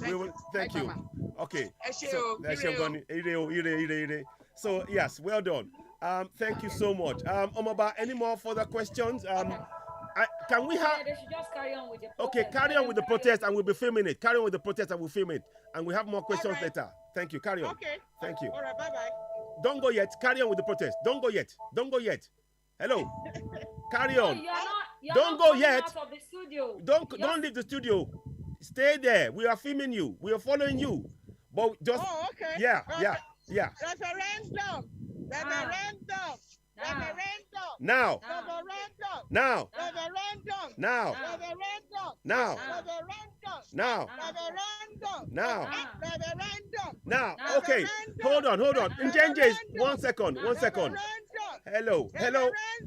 Thank you. Okay. So yes, well done. Thank you so much. Omaba, any more further questions? Can we have? They should just carry on with the protest. Okay, carry on with the protest, and we'll be filming it. Carry on with the protest, and we'll film it, and we have more questions later. Thank you. Carry on. Okay. Thank you. All right. Bye bye. Don't go yet. Carry on with the protest. Don't go yet. Don't go yet. Hello. Carry on. Don't go yet. Don't leave the studio. Stay there. We are filming you. We are following you. But just okay. Yeah. Referendum. Now. Now. Okay. Hold on. Njenje, 1 second. Hello.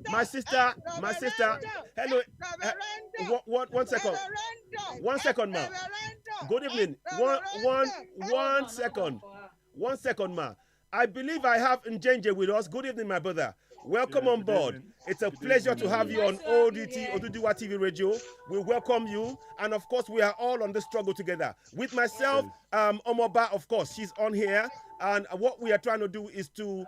My sister. Hello. 1 second. 1 second, ma. Good evening. One second. 1 second, ma. I believe I have Njenje with us. Good evening, my brother. Welcome on board. It's a pleasure to have you on ODT, Oduduwa TV Radio. We welcome you. And of course, we are all on the struggle together. With myself, Omoba, of course, she's on here. And what we are trying to do is to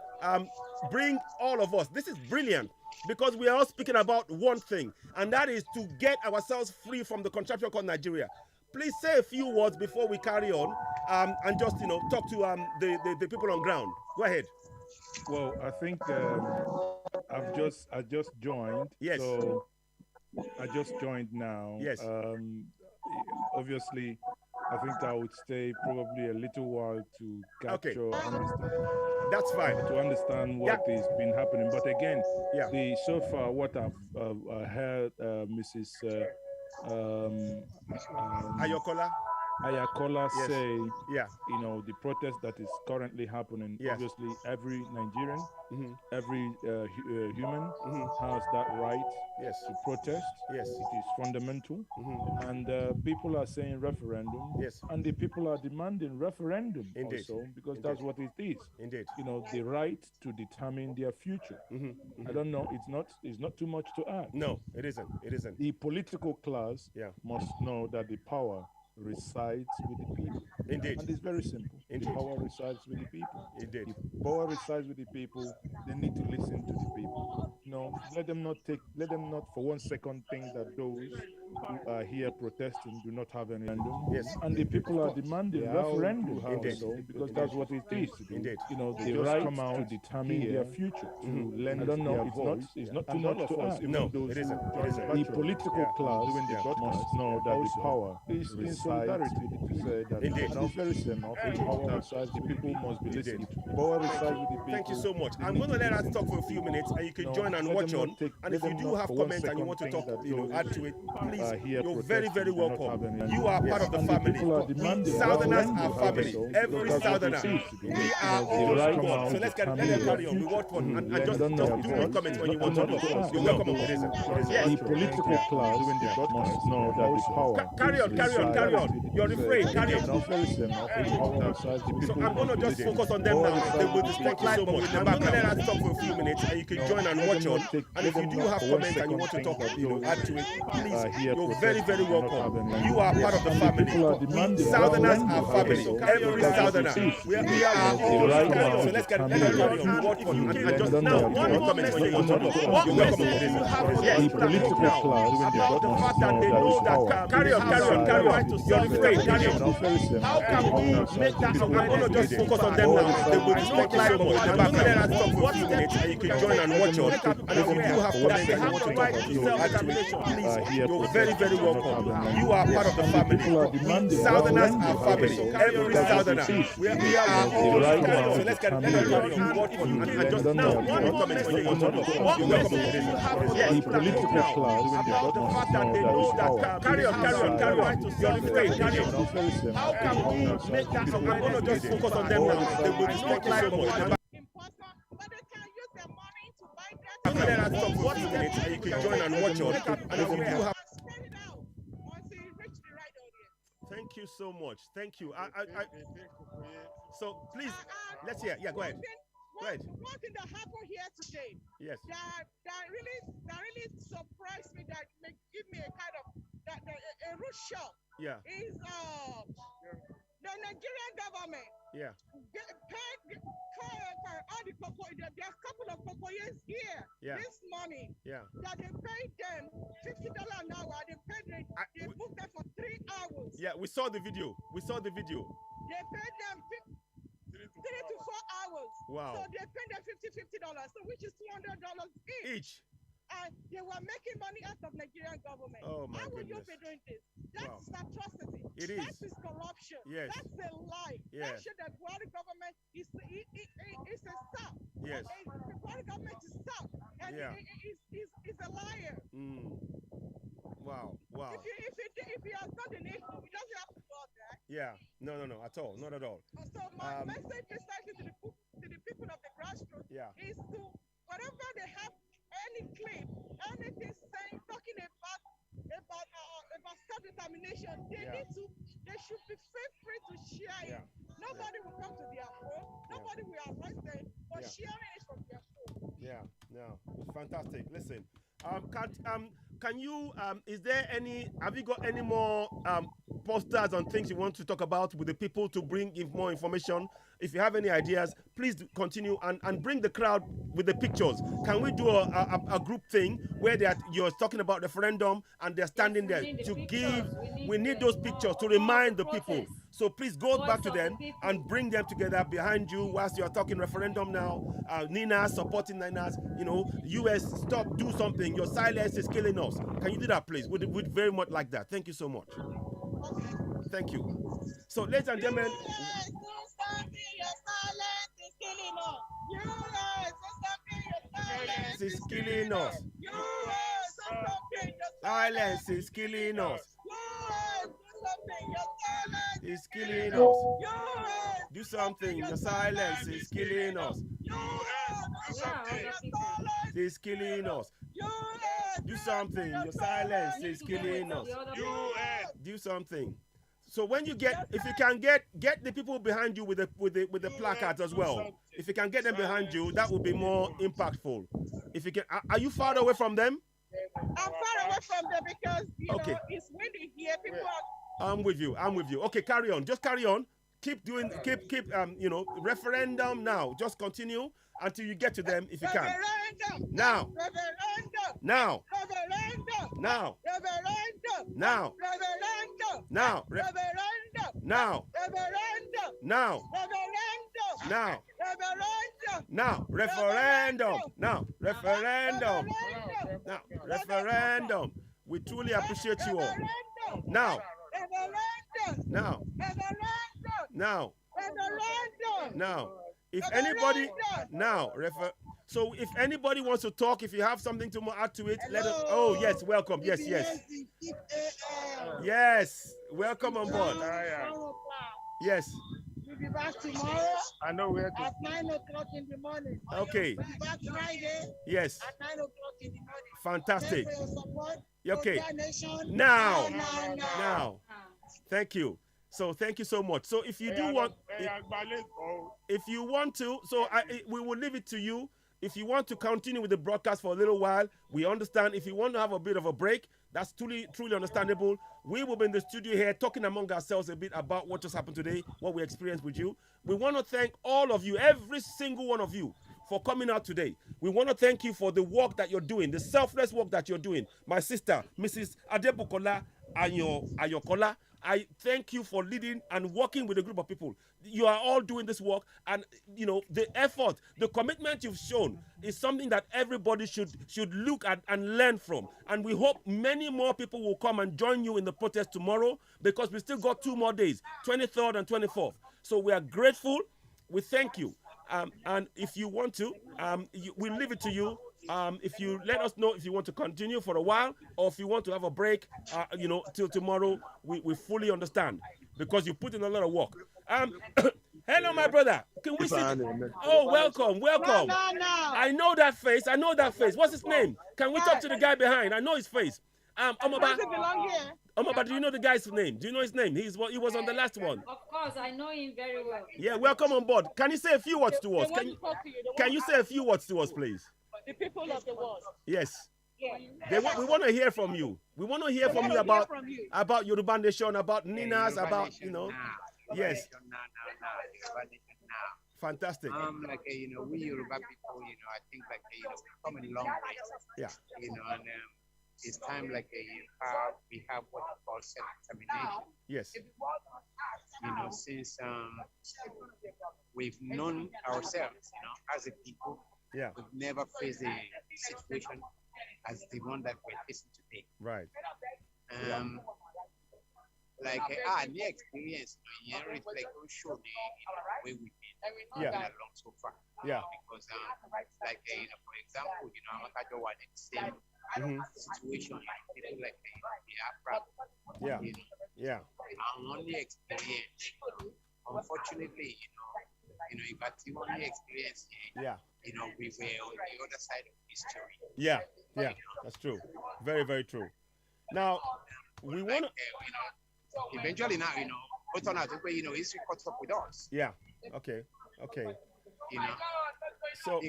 bring all of us. This is brilliant because we are all speaking about one thing, and that is to get ourselves free from the contraption called Nigeria. Please say a few words before we carry on and just, talk to the people on ground. Go ahead. Well, I think I just joined. Yes. So I just joined now. Yes. Obviously, I think I would stay probably a little while to capture, understand. That's fine. To understand what has been happening. But again, so far what I've heard, Mrs. Ayakola say, you know, the protest that is currently happening, obviously every Nigerian, every human has that right to protest. It is fundamental. And people are saying referendum. And the people are demanding referendum also, because that's what it is. You know, the right to determine their future. I don't know, it's not too much to add. No, it isn't. It isn't. The political class must know that the power resides with the people. Indeed. And it's very simple. Indeed. The power resides with the people. Indeed. If power resides with the people, they need to listen to the people. No, let them not for 1 second think that those who are here protesting do not have any referendum. And the people are demanding referendum also, because that's what it is. Indeed. You know, the right to determine their future, to lend I don't know, it's not too much to ask. No, it isn't. The political class must know that the power resides solidarity to say that it's very simple. Power resides, the people must be listened to. Power resides with the people. Thank you so much. I'm going to let us talk for a few minutes, and you can join and watch on. And if you do have comments and you want to talk, add to it, please, you're very, very welcome. You are part of the family. Southerners are family. Every Southerner. We are all one. So let's carry on. We watch one and just do your comments when you want to do. You're welcome on this. The political class must know that the power. Carry on. You're refrain. Carry on. So I'm going to just focus on them now. They will display so much. I'm going to let us talk for a few minutes, and you can join and watch on. And if you do have comments and you want to talk, add to it, please, you're very, very welcome. You are part of the family. Southerners are family. Every Southerner. We are all one. So let's carry on. Watch on and just now. One comment when you want to talk. What message do you have for the political class about the fact that they know that? Carry on. You're refrain. Carry on. How can we make that? I'm going to just focus on them now. They will respect so much. I'm going to let us talk for a few minutes, and you can join and watch on. And if you do have comments and you want to talk, please, you're very, very welcome. You are part of the family. Southerners are family. Every Southerner. We are all one. So let's carry on. Watch on and just now. One comment when you want to talk. What message do you have for the political class about the fact that they know that? Carry on. You're refrain. Carry on. How can we make that? I'm going to just focus on them now. They will respect so much. But they can use their money to buy their I'm going to let us talk for a few minutes, and you can join and watch on. And if you do have spread it out until you reach the right audience. Thank you so much. Thank you. So please, let's hear. Yeah, go ahead. One thing that happened here today. Yes. That really surprised me. That give me a kind of a rude shock. Yeah. Is the Nigerian government. Yeah. Paid all the cocoa. There's a couple of cocoyers here. Yeah. This morning. Yeah. That they paid them $50 an hour. They booked them for 3 hours. Yeah, we saw the video. They paid them 3 to 4 hours. Wow. So they paid them $50. So which is $200 each. And they were making money out of Nigerian government. Oh my How would goodness. you be doing this? That's atrocity. It is. That is corruption. Yes. That's a lie. Yes. That should the Buhari government is a stop. Yes. The Buhari government is stop. And is a liar. Wow. If he has done the needful, he doesn't have to do all that. Yeah. No, at all. Not at all. So my message precisely to the people of the grassroots is to whatever they have any clip, anything saying, talking about self-determination, they should be free to share it. Nobody will come to their home, nobody will arrest them for sharing it from their phone. Yeah, no, it's fantastic. Listen, can you have you got any more posters and things you want to talk about with the people to bring more information? If you have any ideas, please continue and bring the crowd with the pictures. Can we do a group thing where you're talking about referendum and they're standing there to give? We need those pictures to remind the people. So please go back to them and bring them together behind you whilst you're talking referendum now. NINAS, supporting NINAS, US, stop, do something. Your silence is killing us. Can you do that, please? We'd very much like that. Thank you so much. Thank you. So, ladies and gentlemen. Is killing us. Silence is killing us. It's killing us. Do something. Your silence is killing us. It's killing us. Do something. Your silence is killing us. Do something. So when you get, if you can get the people behind you with the placards as well. If you can get them behind you, that would be more impactful. If you can, are you far away from them? I'm far away from them because you know it's windy here. People are. I'm with you. Okay, carry on. Just carry on. Keep doing. Keep. Referendum now. Just continue until you get to them if you can. Referendum. Now. Referendum. Now. Referendum. Now. Referendum. Now. Referendum. Now. Referendum. Now. Referendum. Now. Referendum. Now. Referendum. Now. Referendum. Now. Referendum. Now. Referendum. We truly appreciate you all. Now. Now. Now. Now. If anybody so if anybody wants to talk, if you have something to add to it, let us. Oh yes, welcome. Yes. Yes, welcome on board. Yes. We'll be back tomorrow. I know where to. At 9 o'clock in the morning. Okay. We'll be back Friday. Yes. At 9 o'clock in the morning. Fantastic. Thank you for your support. Okay. Now. Thank you. So thank you so much. So if you do want, if you want to, so we will leave it to you. If you want to continue with the broadcast for a little while, we understand. If you want to have a bit of a break, that's truly understandable. We will be in the studio here talking among ourselves a bit about what just happened today, what we experienced with you. We want to thank all of you, every single one of you, for coming out today. We want to thank you for the work that you're doing, the selfless work that you're doing. My sister, Mrs. Adebukola Ayokola, I thank you for leading and working with a group of people. You are all doing this work, and the effort, the commitment you've shown is something that everybody should look at and learn from. And we hope many more people will come and join you in the protest tomorrow, because we still got 2 more days, 23rd and 24th. So we are grateful. We thank you. And if you want to, we'll leave it to you. If you let us know if you want to continue for a while, or if you want to have a break, till tomorrow, we fully understand, because you put in a lot of work. Hello, my brother. Can we sit? Oh, welcome. No. I know that face. What's his name? Can we talk to the guy behind? I know his face. Omaba, do you know the guy's name? Do you know his name? He was on the last one. Of course, I know him very well. Yeah, welcome on board. Can you say a few words to us? Can you say a few words to us, please? The people of the world. Yes. Yeah. We want to hear from you. We want to hear from you about Yoruba Nation, about NINAS, about, Yes. Fantastic. We Yoruba people, I think we come a long way. Yeah. And it's time we have what we call self-determination. Yes. Since we've known ourselves, as a people, yeah, we've never faced a situation as the one that we're facing today. Right. Near experience, reflect on show the way we've been along so far. Yeah. Because for example, I'm not the same situation, people like Biafra. Yeah. I'm only experience. Unfortunately, if I see only experience here, we were on the other side of history. Yeah, that's true. Very, very true. Now, we want to... eventually now, but on history caught up with us. Yeah, okay. So,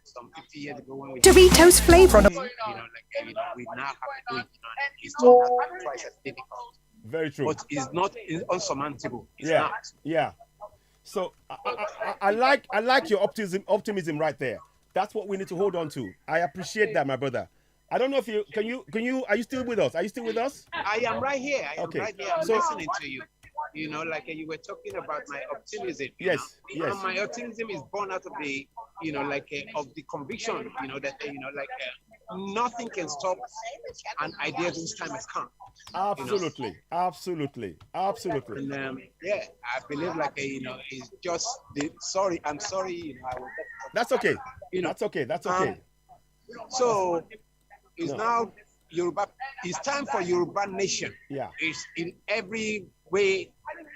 some 50 years ago when we... Doritos flavor. we now have to do it, it's not twice as difficult. Very true. But it's not unsurmountable. It's not. Yeah. So I like your optimism right there. That's what we need to hold on to. I appreciate that, my brother. I don't know if you are you still with us? I am right here. I'm listening to you. You were talking about my optimism. Yes. And my optimism is born out of the, of the conviction, that, nothing can stop an idea whose time has come. Absolutely, you know? Absolutely. And yeah, I believe like it's just I'm sorry, I will. That's okay. That's okay. That's okay. So it's now Yoruba. It's time for Yoruba nation. Yeah. It's in every way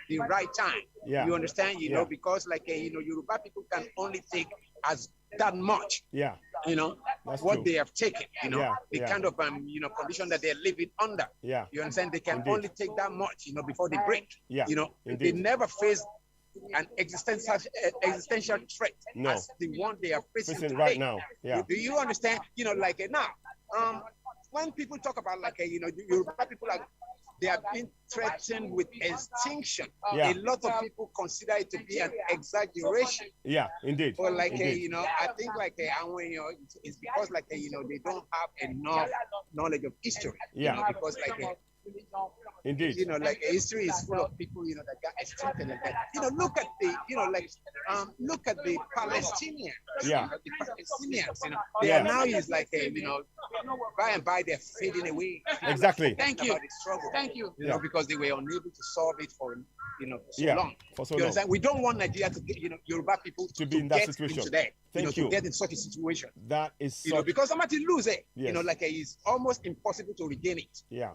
the right time. Yeah. You understand? You know, because like Yoruba people can only take as that much. Yeah. That's what true. They have taken. The kind of condition that they're living under. Yeah. You understand? They can only take that much. Before they break. Yeah. They never face an existential threat as the one they are facing today. Right now. Yeah. Do you understand? Now, when people talk about Yoruba people they have been threatened with extinction. Yeah. A lot of people consider it to be an exaggeration. Yeah, indeed. But I think it's because they don't have enough knowledge of history. Yeah. Because indeed. History is full of people, that got extincted and that. Look at the, look at the Palestinians. Yeah. The Palestinians, they are now by and by they're fading away. Exactly. Thank you. Thank you. Because they were unable to solve it for so long. For so long. We don't want Nigeria to get Yoruba people to be in that situation. Thank you. To get in such a situation. That is because somebody lose it. It's almost impossible to regain it. Yeah.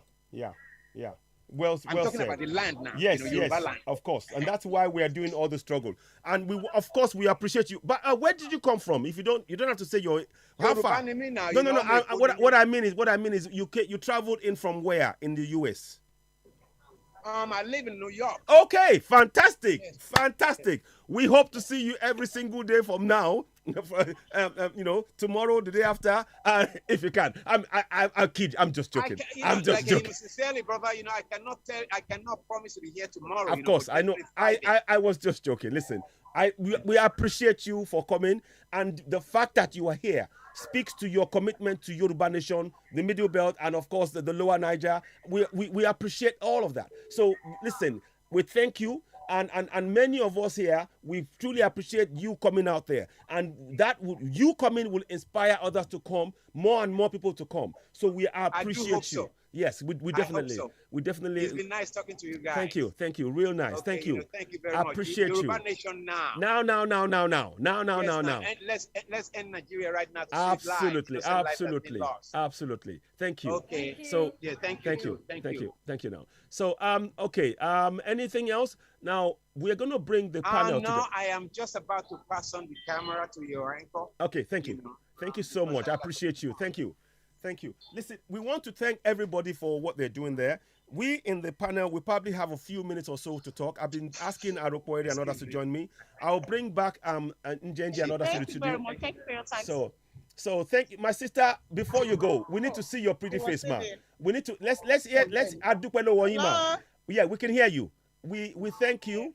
Well, I'm talking about the land now. Yes, Yoruba land. Of course, and that's why we are doing all the struggle. And we appreciate you. But where did you come from? If you don't have to say your how far. No. What I mean is you traveled in from where in the U.S. I live in New York. Okay, fantastic, fantastic. We hope to see you every single day from now. Tomorrow, the day after, if you can. I kid. I'm just joking. I'm just joking. Sincerely, brother, I cannot promise to be here tomorrow. Of course, I know. I was just joking. Listen, we appreciate you for coming, and the fact that you are here speaks to your commitment to Yoruba Nation, the Middle Belt, and of course the Lower Niger. We appreciate all of that. So listen, we thank you. And many of us here, we truly appreciate you coming out there. And you coming will inspire others to come, more and more people to come. So we appreciate you. So. Yes, we definitely. So. We definitely. It's been nice talking to you guys. Thank you. Real nice. Okay, thank you. Thank you very much. Appreciate you. Yoruba Nation now. Now. Let's end Nigeria right now. Absolutely. Thank you. Okay. So yeah, thank you. Thank you now. So okay. Anything else? Now we're gonna bring the panel. No, I am just about to pass on the camera to your anchor. Okay. Thank you. Thank you so much. I appreciate you. Thank you. Listen, we want to thank everybody for what they're doing there. We in the panel, we probably have a few minutes or so to talk. I've been asking Arokoere and others to join me. I'll bring back Njenje and others to the studio. Thank you very much. Thank you for your time. So thank you, my sister. Before you go, we need to see your pretty face, ma. We need to let's Adupelo Wanyima. Yeah, we can hear you. We thank you.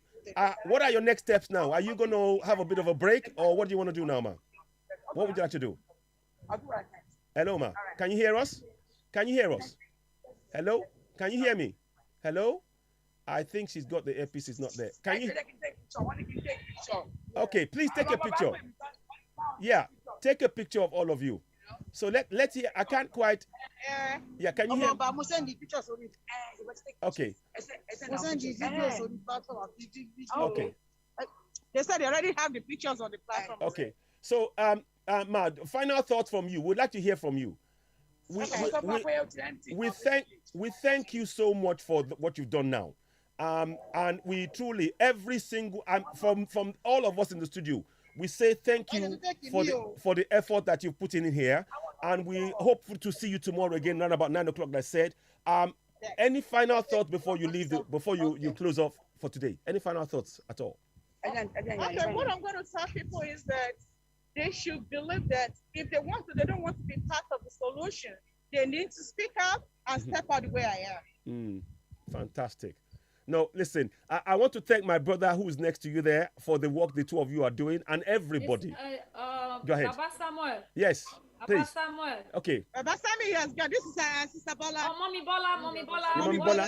What are your next steps now? Are you gonna have a bit of a break, or what do you want to do now, ma? What would you like to do? Hello, ma. Can you hear us? Hello? Can you hear me? Hello? I think she's got the earpiece. It's not there. Can you? Okay, please take a picture. Yeah, take a picture of all of you. So let's hear. I can't quite. Yeah, can you hear? Okay. Okay. They said they already have the pictures on the platform. Okay. So Ma, final thoughts from you. We'd like to hear from you. We thank you so much for what you've done now. And we truly, every single from all of us in the studio, we say thank you for the effort that you've put in here, and we hope to see you tomorrow again around about 9 o'clock. Like I said, any final thoughts before you leave before you close off for today? Any final thoughts at all? Okay, what I'm going to tell people is that they should believe that if they don't want to be part of the solution, they need to speak up and step out the way I am. Fantastic. No, listen, I want to thank my brother who's next to you there for the work the two of you are doing, and everybody. Go ahead. Baba Samuel. Yes, please. Baba Samuel. Okay. Baba Samuel, yes, God. This is Sister Bola. Oh, Mommy Bola. Mommy Bola.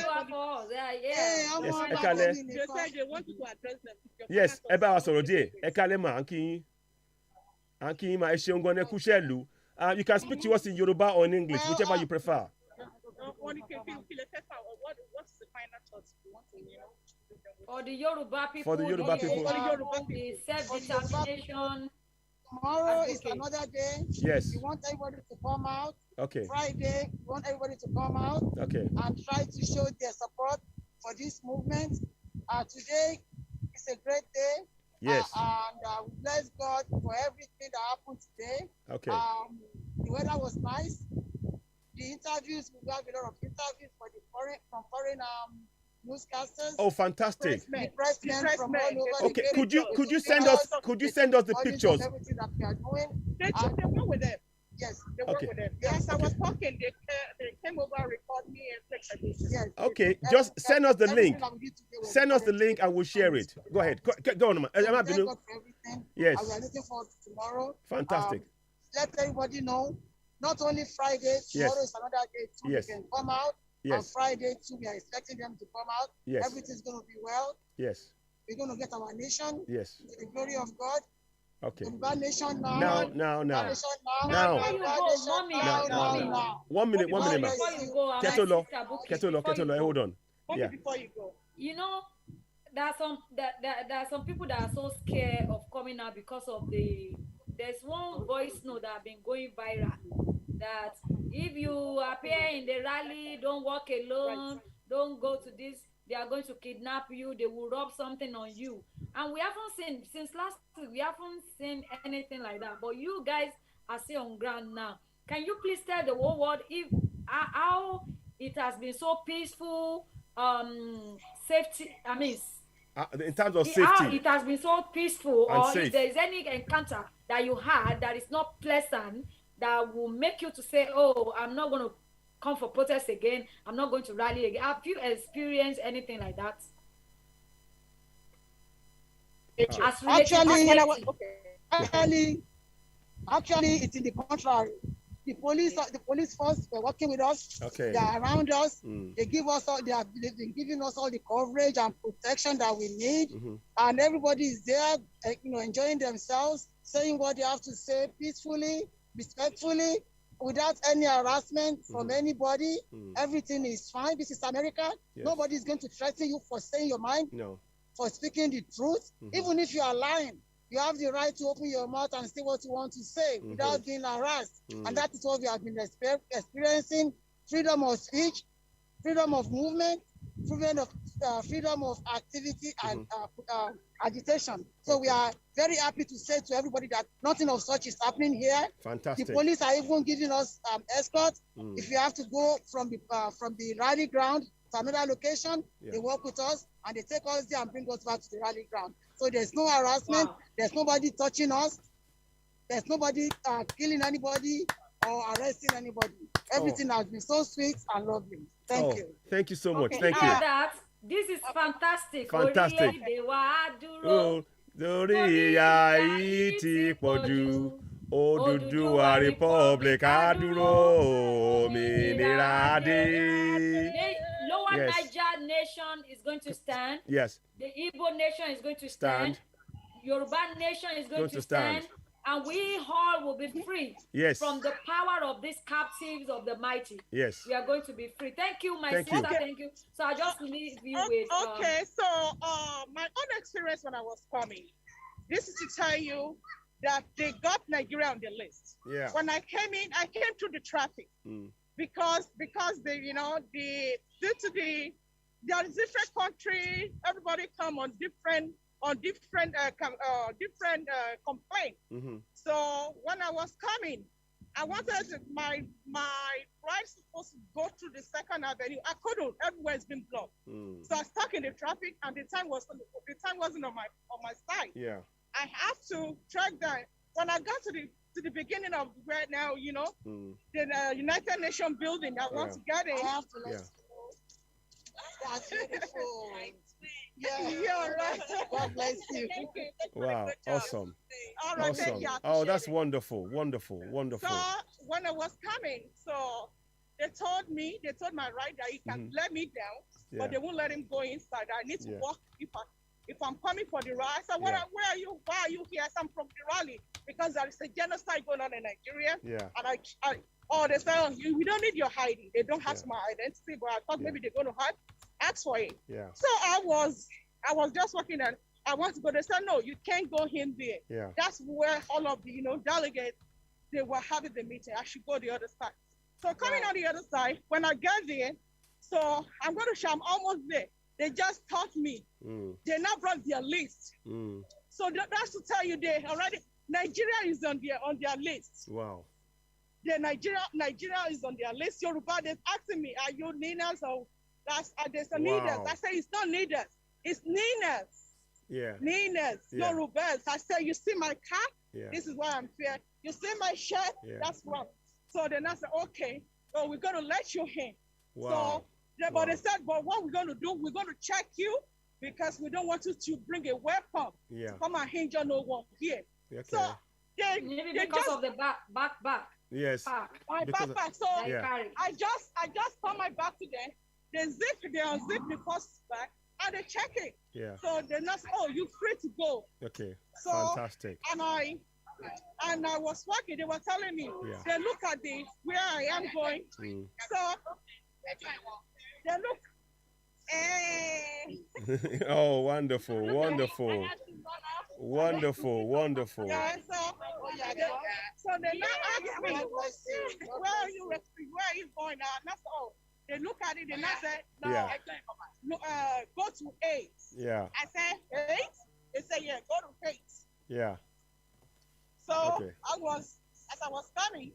Yeah. Yes, Ekale. They said they want you to address them. Yes, Eba Asorodie. Ekale ma anki ma esheun gan ne kushelu. You can speak to us in Yoruba or in English, whichever you prefer. What's the final thoughts you want to, For the Yoruba people, for the Yoruba people, the self-determination. Tomorrow is another day. Yes. We want everybody to come out. Okay. Friday, we want everybody to come out. Okay. And try to show their support for this movement. Today is a great day. Yes. And we bless God for everything that happened today. Okay. The weather was nice. The interviews, we have a lot of interviews from foreign newscasters. Oh, fantastic! The pressmen from all over. Okay, could you send us the pictures? Everything that we are doing. They work with them. Yes. They work with them. Yes, I was talking. They came over, record me, and things like this. Yes. Okay, just send us the link. Send us the link, and we'll share it. Go ahead. Go on, man. Thank God for everything. Yes. We are looking forward to tomorrow. Fantastic. Let everybody know. Not only Friday, tomorrow is another day too. Yes. They can come out. Yes. On Friday too, we are expecting them to come out. Yes. Everything's going to be well. Yes. We're going to get our nation. Yes. To the glory of God. Okay. Yoruba nation now. Now. Now. 1 minute, man. Ketolo, hold on. Yeah. Before you go. You know, there are some people that are so scared of coming out because of there's one voice note that have been going viral that if you appear in the rally, don't walk alone, don't go to this, they are going to kidnap you, they will rub something on you. And we haven't seen, since last week, we haven't seen anything like that. But you guys are still on ground now. Can you please tell the whole world if how it has been so peaceful, safety, in terms of safety, how it has been so peaceful, or safe. if there is any encounter that you had that is not pleasant, that will make you to say, oh, I'm not going to come for protest again, I'm not going to rally again. Have you experienced anything like that? Actually, it's in the contrary. The police force, they're working with us. Okay. They are around us. They give us they've been giving us all the coverage and protection that we need. And everybody is there, enjoying themselves, saying what they have to say peacefully, respectfully, without any harassment from anybody. Everything is fine. This is America. Yes. Nobody is going to threaten you for saying your mind, for speaking the truth. Even if you are lying, you have the right to open your mouth and say what you want to say without being harassed. And that is what we have been experiencing. Freedom of speech, freedom of movement, freedom of activity and agitation. So we are very happy to say to everybody that nothing of such is happening here. Fantastic. The police are even giving us escort. If you have to go from the rally ground to another location, they work with us and they take us there and bring us back to the rally ground. So there's no harassment. There's nobody touching us. There's nobody killing anybody or arresting anybody. Everything has been so sweet and lovely. Thank you. Thank you so much. Okay. Thank you. This is fantastic. Fantastic. Odùduwà Republic adúró òmìnira dé. Lower Niger nation is going to stand. Yes. The Igbo nation is going to stand. Yoruba nation is going to stand. And we all will be free from the power of these captives of the mighty. Yes. We are going to be free. Thank you, my sister. Thank you. So I'll just leave you with... Okay, so my own experience when I was coming, this is to tell you that they got Nigeria on the list. Yeah. When I came in, I came through the traffic because they, due to there is different country, everybody come on different complaint. So when I was coming, I wanted my ride supposed to go through the Second Avenue. I couldn't. Everywhere's been blocked. So I was stuck in the traffic, and the time wasn't on my side. Yeah. I have to track down. When I got to the beginning of right now, the United Nations building, I want to get in. I have to let you know. That's beautiful. Yeah, right. God bless you. Thank you. Wow, awesome. All right, awesome. thank you. Oh, that's wonderful. Wonderful. So when I was coming, so they told my rider he can let me down, but they won't let him go inside. I need to walk. if I'm coming for the rally. I said, where are you? Why are you here? I said, I'm from the rally because there is a genocide going on in Nigeria. Yeah. And they say, oh, we don't need your hiding. They don't ask my identity, but I thought maybe they're going to ask for it. Yeah. So I was just walking and I want to go. They said, no, you can't go in there. Yeah. That's where all of the, delegates, they were having the meeting. I should go the other side. So coming on the other side, when I get there, so I'm going to show I'm almost there. They just taught me. They now brought their list. So that's to tell you they already, Nigeria is on their list. Wow. Nigeria is on their list. Yoruba, they're asking me, are you NINAS or there's a NINAS? I say it's not NINAS, it's NINAS. Yeah. NINAS, Yorubas. I say, you see my cap? Yeah. This is why I'm here. You see my shirt? Yeah. That's wrong. So then I said, okay, so we're going to let you in. Wow. So, but they said, but what we're going to do, we're going to check you because we don't want you to bring a weapon. Yeah. Come and hinder no one here. Okay. So they because just, of the backpack. Yes. My backpack. So I just turn my back to them. They unzip the first back and they check it. Yeah. So they're not, oh, you're free to go. Okay. So, fantastic. And I was walking, they were telling me, they look at where I am going. So they look, oh, wonderful, wonderful. Wonderful, wonderful. Yeah, so they now ask me, where are you going now? And that's all. They look at it and I say, no, go to 8. Yeah. I said, 8? They say, yeah, go to 8. Yeah. So as I was coming,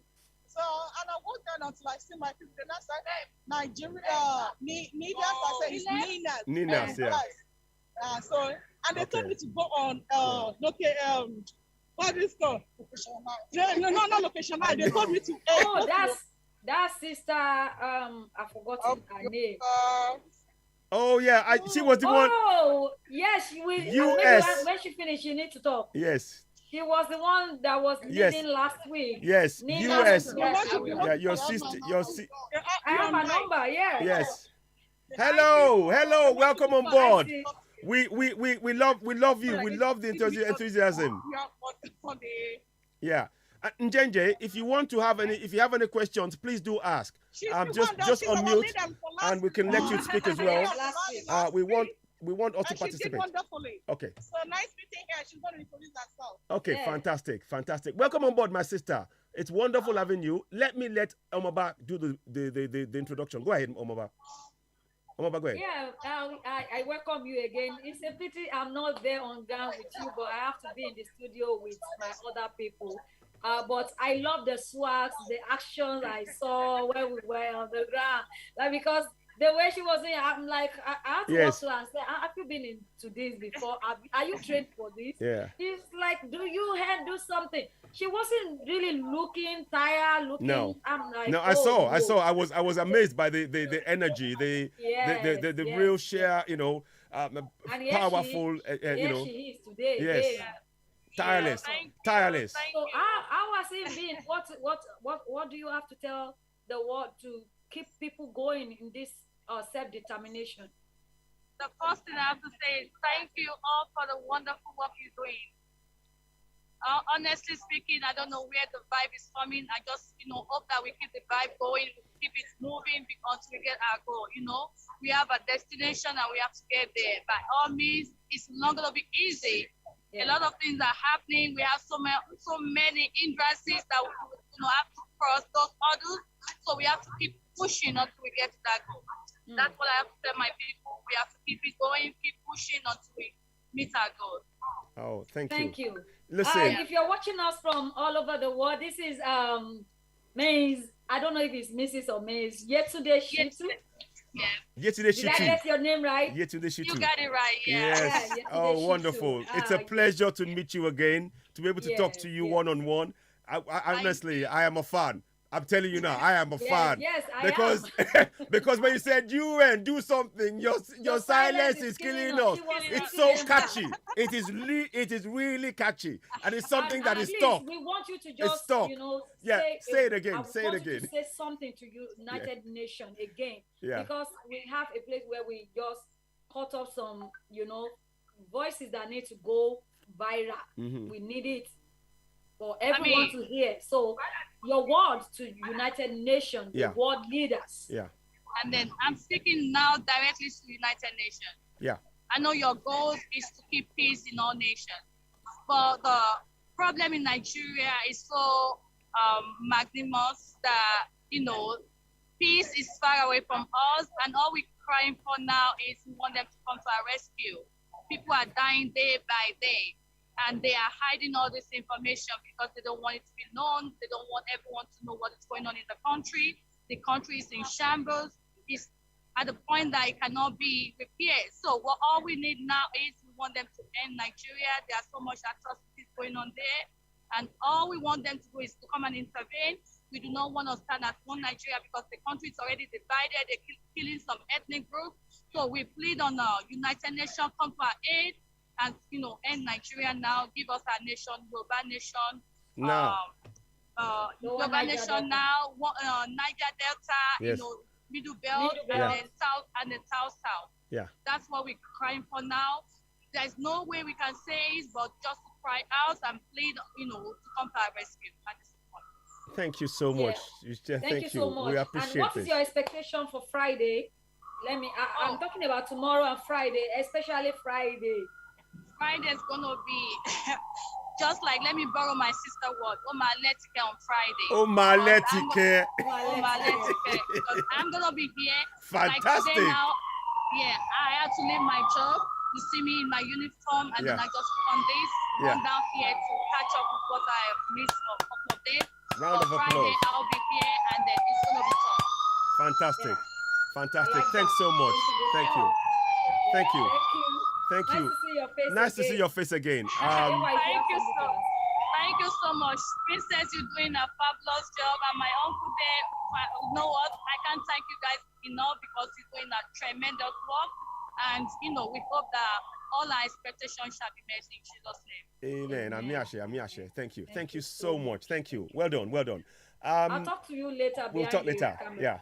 so, and I walked down until I see my people. Then I said, Nigeria, NINAS, I said, it's NINAS. NINAS, yeah. So, and they told me to go on, what is it called? No, not location. They told me to. Oh, that sister, I forgot her name. Oh yeah, she was the one. Oh yes, she will. US. When she finished, you need to talk. Yes. She was the one that was leading last week. Yes. US. Yeah, your sister. I have a number. Yeah. Yes. Hello. Welcome on board. We love you. We love the enthusiasm. Yeah. Njenje, if you have any questions, please do ask. Just unmute, and we can let you speak as well. We want us to participate. Wonderfully. Okay. So nice meeting here. She's going to introduce herself. Okay, fantastic. Welcome on board, my sister. It's wonderful having you. Let Omaba do the introduction. Go ahead, Omaba. Omaba, go ahead. Yeah, I welcome you again. It's a pity I'm not there on ground with you, but I have to be in the studio with my other people. But I love the swags, the actions I saw when we were on the ground. Because the way she was in, I'm like, I have to walk to her and say, have you been into this before? Are you trained for this? Yeah. It's like, do you do something? She wasn't really looking tired, looking. No. I'm like, no, I saw. I was amazed by the energy, the real share, powerful. She is today. Yes. Yeah. Tireless. So how was it being? What do you have to tell the world to keep people going in this self-determination? The first thing I have to say is thank you all for the wonderful work you're doing. Honestly speaking, I don't know where the vibe is coming. I just, hope that we keep the vibe going, keep it moving until we get our goal. We have a destination and we have to get there. By all means, it's not going to be easy. Yeah. A lot of things are happening. We have so many hindrances that we have to cross those hurdles. So we have to keep pushing until we get to that goal. That's what I have to tell my people. We have to keep it going, keep pushing until we meet our goal. Oh, thank you. Listen, if you're watching us from all over the world, this is Maze. I don't know if it's Mrs. or Maze. Yesterday, Shitu. Yeah. Did I get your name right? You got it right. Yeah. Yes. Oh, wonderful. It's a pleasure to meet you again, to be able to talk to you one-on-one. I honestly, I am a fan. I'm telling you now, I am a fan. Yes, because when you said UN, do something, your silence is killing us. It's so catchy. It is really catchy, and it's something that is tough. We want you to just say it again. Say it again. Say something to United Nations again, because we have a place where we just cut off some voices that need to go viral. Mm-hmm. We need it for everyone to hear. So your words to United Nations, the world leaders. Yeah. And then I'm speaking now directly to United Nations. Yeah. I know your goal is to keep peace in all nations, but the problem in Nigeria is so magnanimous that, you know, peace is far away from us, and all we're crying for now is we want them to come to our rescue. People are dying day by day, and they are hiding all this information because they don't want it to be known. They don't want everyone to know what is going on in the country. The country is in shambles. It's at the point that it cannot be repaired. So all we need now is we want them to end Nigeria. There are so much atrocities going on there, and all we want them to do is to come and intervene. We do not want to stand as one Nigeria because the country is already divided. They're killing some ethnic groups. So we plead on the United Nations, come to our aid and, you know, end Nigeria now. Give us our nation, Yoruba nation. Now. Yoruba nation now. Niger Delta, yes. You know, Middle Belt, and then South and then South. Yeah. That's what we're crying for now. There's no way we can say it, but just to cry out and plead, you know, to come to our rescue at this point. Thank you so much. Thank you so much. We appreciate it. And what is your expectation for Friday? I'm talking about tomorrow and Friday, especially Friday. Friday is gonna be just like, let me borrow my sister word, Omaletike on Friday. Omaletike. Because I'm gonna be here. Fantastic. Like today now, I had to leave my job. You see me in my uniform, and then I just put on this, run down here to catch up with what I have missed for a couple of days. Round of applause. Friday, I'll be here, and then it's gonna be tough. Fantastic. Fantastic. Thanks so much. Thank you. Thank you. Thank you. Nice to see your face again. Thank you so much. Princess, you're doing a fabulous job. And my uncle there, you know what? I can't thank you guys enough because you're doing a tremendous work. And, you know, we hope that all our expectations shall be met in Jesus' name. Amen. Amiashe. Thank you. Thank you so much. Thank you. Well done. Well done. I'll talk to you later. We'll talk later. Yeah.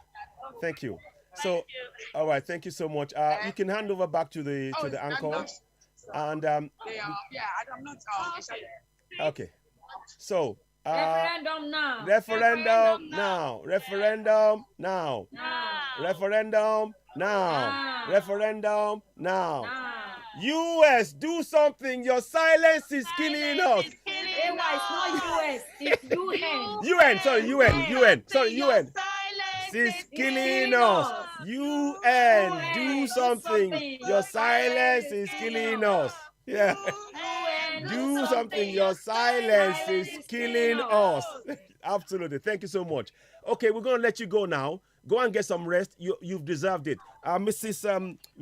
Thank you. So, all right. Thank you so much. You can hand over back to the anchor. And I'm not. Okay. So. Referendum now. Referendum now. Referendum now. Referendum now. Referendum now. US, do something. Your silence is killing us. It's not US. It's UN. UN. Sorry, UN. Sorry, UN. Is killing us. UN, do something. Your silence is killing us. Yeah. Do something. Your silence is killing us. Absolutely. Thank you so much. Okay, we're gonna let you go now. Go and get some rest. You've deserved it. Mrs.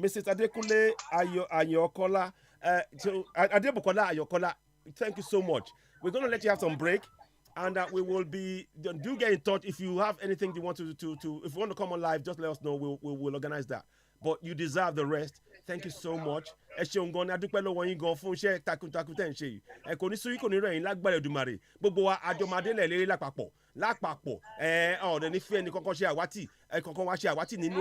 Adekule Ayokola, Adebukola Ayokola. Thank you so much. We're gonna let you have some break. And we will be, do get in touch if you have anything you want to if you want to come on live, just let us know. We'll organize that. But you deserve the rest. Thank you so much. Ẹ ṣeun gan ni adúpẹ́ lọ́wọ́ yín gan fún iṣẹ́ takuntakun tẹ̀ ń ṣe yìí. Ẹ kò ní sún yín kò ní rẹ̀ yín lágbára Èdùmàrè. Gbogbo wa àjọmọdé lẹ̀ lérè lápapọ̀. Ọ̀rẹ́ ní fí ẹni kankan ṣe àwátì. Ẹ kankan wá ṣe àwátì nínú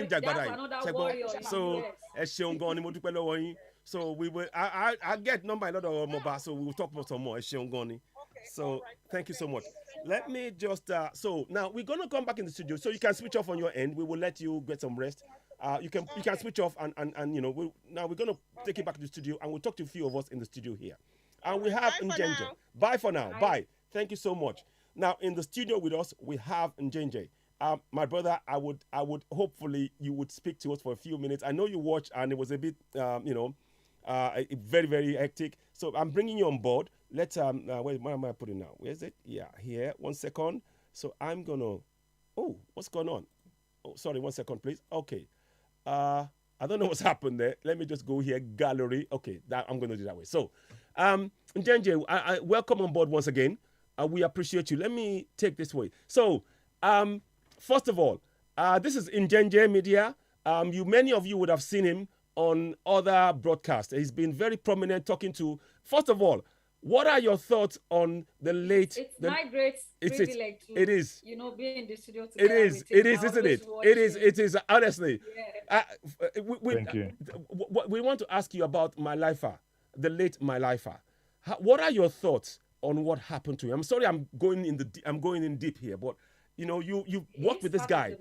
ìjàgbádá yìí. Ṣẹ́gbọ́n. So ẹ ṣeun gan ni mo dúpẹ́ lọ́wọ́ yín. So we will. I get number a lot of mobile. So we will talk about some more. Ẹ ṣeun gan ni. So thank you so much. Let me just so now we're gonna come back in the studio, so you can switch off on your end. We will let you get some rest. You can switch off and you know now we're gonna take it back to the studio and we'll talk to a few of us in the studio here. And we have Njenje. Bye for now. Bye. Thank you so much. Now in the studio with us we have Njenje. My brother, I would hopefully you would speak to us for a few minutes. I know you watched and it was a bit very, very hectic. So I'm bringing you on board. Let's where am I putting now? Where is it? Yeah, here. 1 second. So I'm gonna. Oh, what's going on? Oh, sorry. 1 second, please. Okay. I don't know what's happened there. Let me just go here. Gallery. Okay, that I'm gonna do that way. So, Njenje, I welcome on board once again. We appreciate you. Let me take this way. So, first of all, this is Njenje Media. Many of you would have seen him on other broadcasts. He's been very prominent talking to. First of all, What are your thoughts on the late? It's my great privilege to, it is. You know, be in the studio together with him. It is, isn't it? It is. Honestly, yeah. Thank you. We want to ask you about my lifer, the late my lifer. What are your thoughts on what happened to him? I'm sorry, I'm going in deep here, but you know, you work with this guy,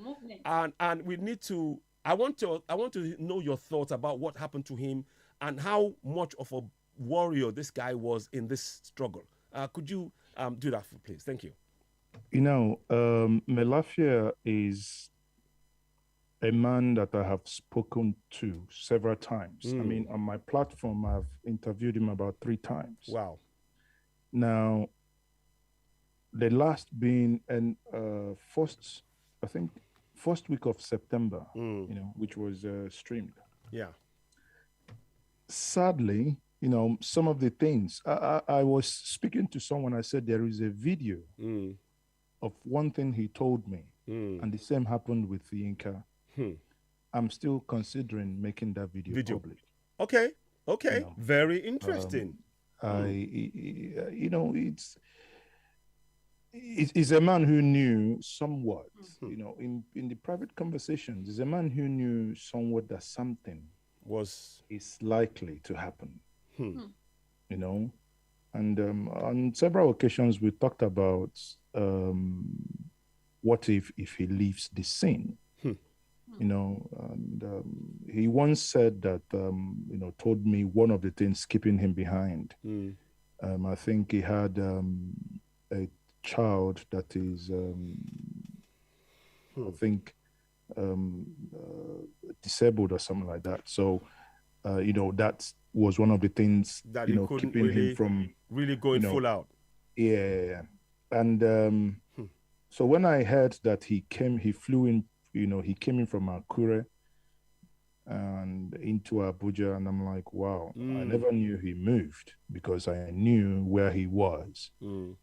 and we need to. I want to know your thoughts about what happened to him and how much of a warrior this guy was in this struggle. Could you do that, please? Thank you. You know, Melafia is a man that I have spoken to several times. I mean, on my platform, I've interviewed him about 3 times. Wow. Now, the last being first week of September, you know, which was streamed. Yeah. Sadly, you know, some of the things I was speaking to someone. I said there is a video of one thing he told me, and the same happened with Yinka. I'm still considering making that video public. Okay. You know, very interesting. You know, it's a man who knew somewhat. You know, in the private conversations, he's a man who knew somewhat that something is likely to happen. You know, and on several occasions we talked about what if he leaves the scene. You know, and he once said that, you know, told me one of the things keeping him behind. I think he had a child that is, I think, disabled or something like that. So, you know, that was one of the things that, you know, keeping him from really going full out. Yeah. And so when I heard that he flew in, you know, he came in from Akure and into Abuja, and I'm like, wow, I never knew he moved because I knew where he was. And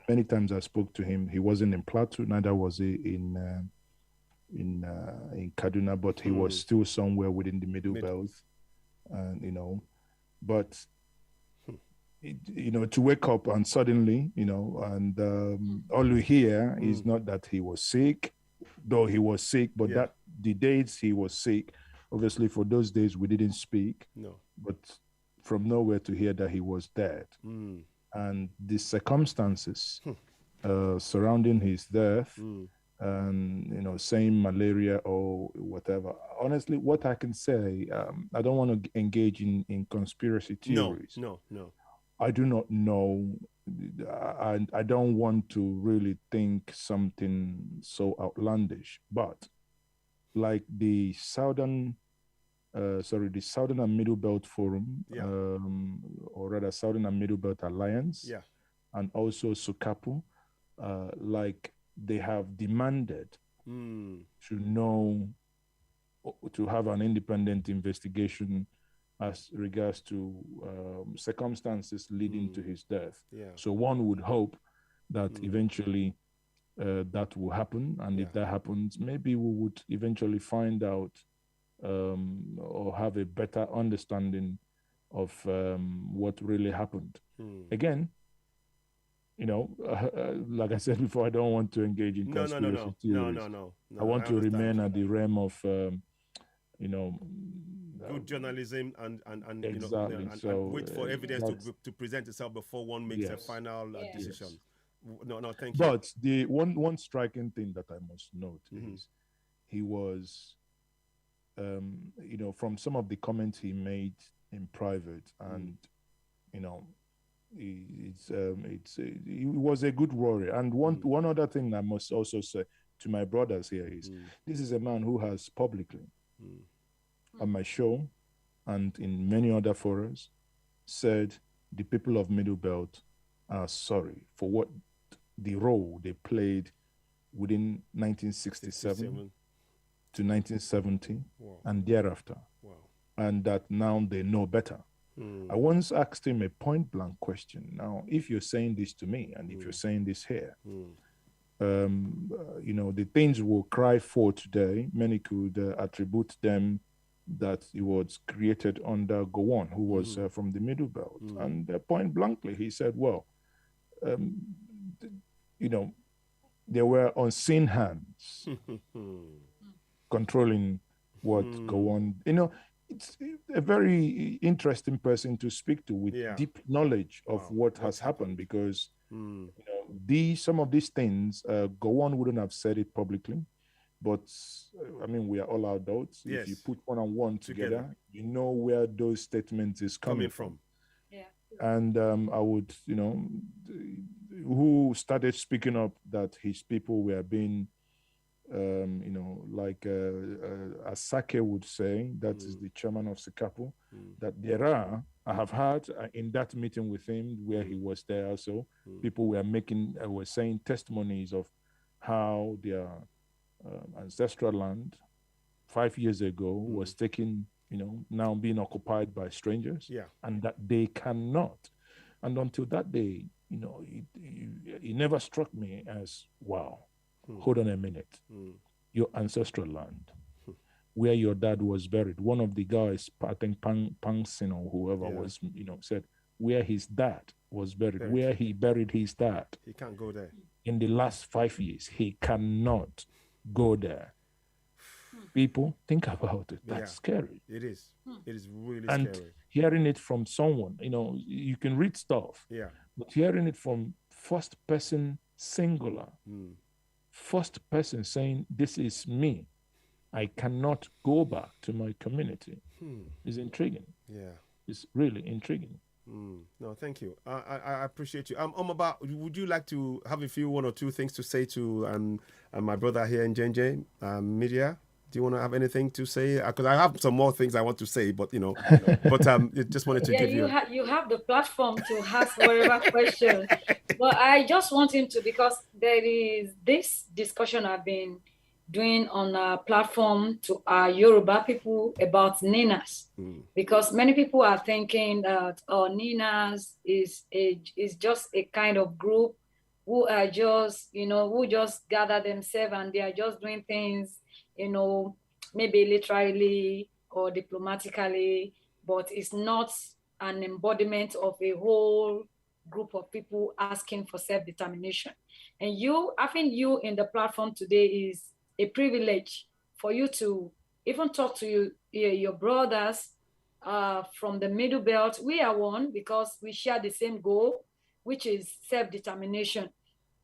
many times I spoke to him. He wasn't in Plateau, neither was he in Kaduna, but he was still somewhere within the Middle Belt, and you know, but you know, to wake up and suddenly, you know, and all you hear is not that he was sick. Though he was sick, but that the days he was sick, obviously for those days we didn't speak. No. But from nowhere to hear that he was dead, and the circumstances surrounding his death, and you know, saying malaria or whatever. Honestly, what I can say, I don't want to engage in conspiracy theories. No. I do not know. I don't want to really think something so outlandish, but like the Southern and Middle Belt Forum, or rather Southern and Middle Belt Alliance, and also SUKAPU, like they have demanded to have an independent investigation as regards to circumstances leading to his death. So one would hope that eventually that will happen. And if that happens, maybe we would eventually find out or have a better understanding of what really happened. Again, you know, like I said before, I don't want to engage in conspiracy theories. No. I want to remain at the realm of, you know, good journalism and exactly. you know, and wait for evidence to present itself before one makes a final decision. No, thank you. But the one striking thing that I must note is he was, you know, from some of the comments he made in private, and you know, he was a good warrior. And one other thing I must also say to my brothers here is this is a man who has publicly on my show and in many other forums said the people of Middle Belt are sorry for what the role they played within 1967 to 1970 and thereafter, and that now they know better. I once asked him a point-blank question. Now, if you're saying this to me and if you're saying this here, you know, the things we'll cry for today, many could attribute them that it was created under Gowon, who was from the Middle Belt. And point blankly, he said, well, you know, there were unseen hands controlling what Gowon. You know, it's a very interesting person to speak to with deep knowledge of what has happened, because you know, some of these things, Gowon wouldn't have said it publicly. But I mean, we are all adults. Yes. If you put one on one together, you know where those statements is coming from. Yeah. And I would, you know, who started speaking up that his people were being, you know, like Asake would say, that is the chairman of Sikapu, that there are, I have heard in that meeting with him where he was there also, people were saying testimonies of how their ancestral land 5 years ago was taken, you know, now being occupied by strangers, and that they cannot. And until that day, you know, it never struck me as, wow, hold on a minute, your ancestral land, where your dad was buried. One of the guys, I think Pangsin or whoever was, you know, said where his dad was buried, where he buried his dad. He can't go there. In the last 5 years, he cannot go there. People, think about it. That's scary. It is. It is really and scary. Hearing it from someone, you know, you can read stuff, but hearing it from first person singular, first person saying, this is me, I cannot go back to my community, is intriguing. Yeah. It's really intriguing. No, thank you. I appreciate you. Would you like to have one or two things to say to my brother here in Njenje Media? Do you want to have anything to say? Because I have some more things I want to say, but you know, just wanted to give you. You have the platform to ask whatever question. But I just want him to, because there is this discussion I've been doing on a platform to our Yoruba people about NINAS, because many people are thinking that NINAS is just a kind of group who are just, you know, who just gather themselves and they are just doing things, you know, maybe literally or diplomatically, but it's not an embodiment of a whole group of people asking for self-determination. And having you in the platform today is a privilege for you to even talk to your brothers from the Middle Belt. We are one because we share the same goal, which is self-determination.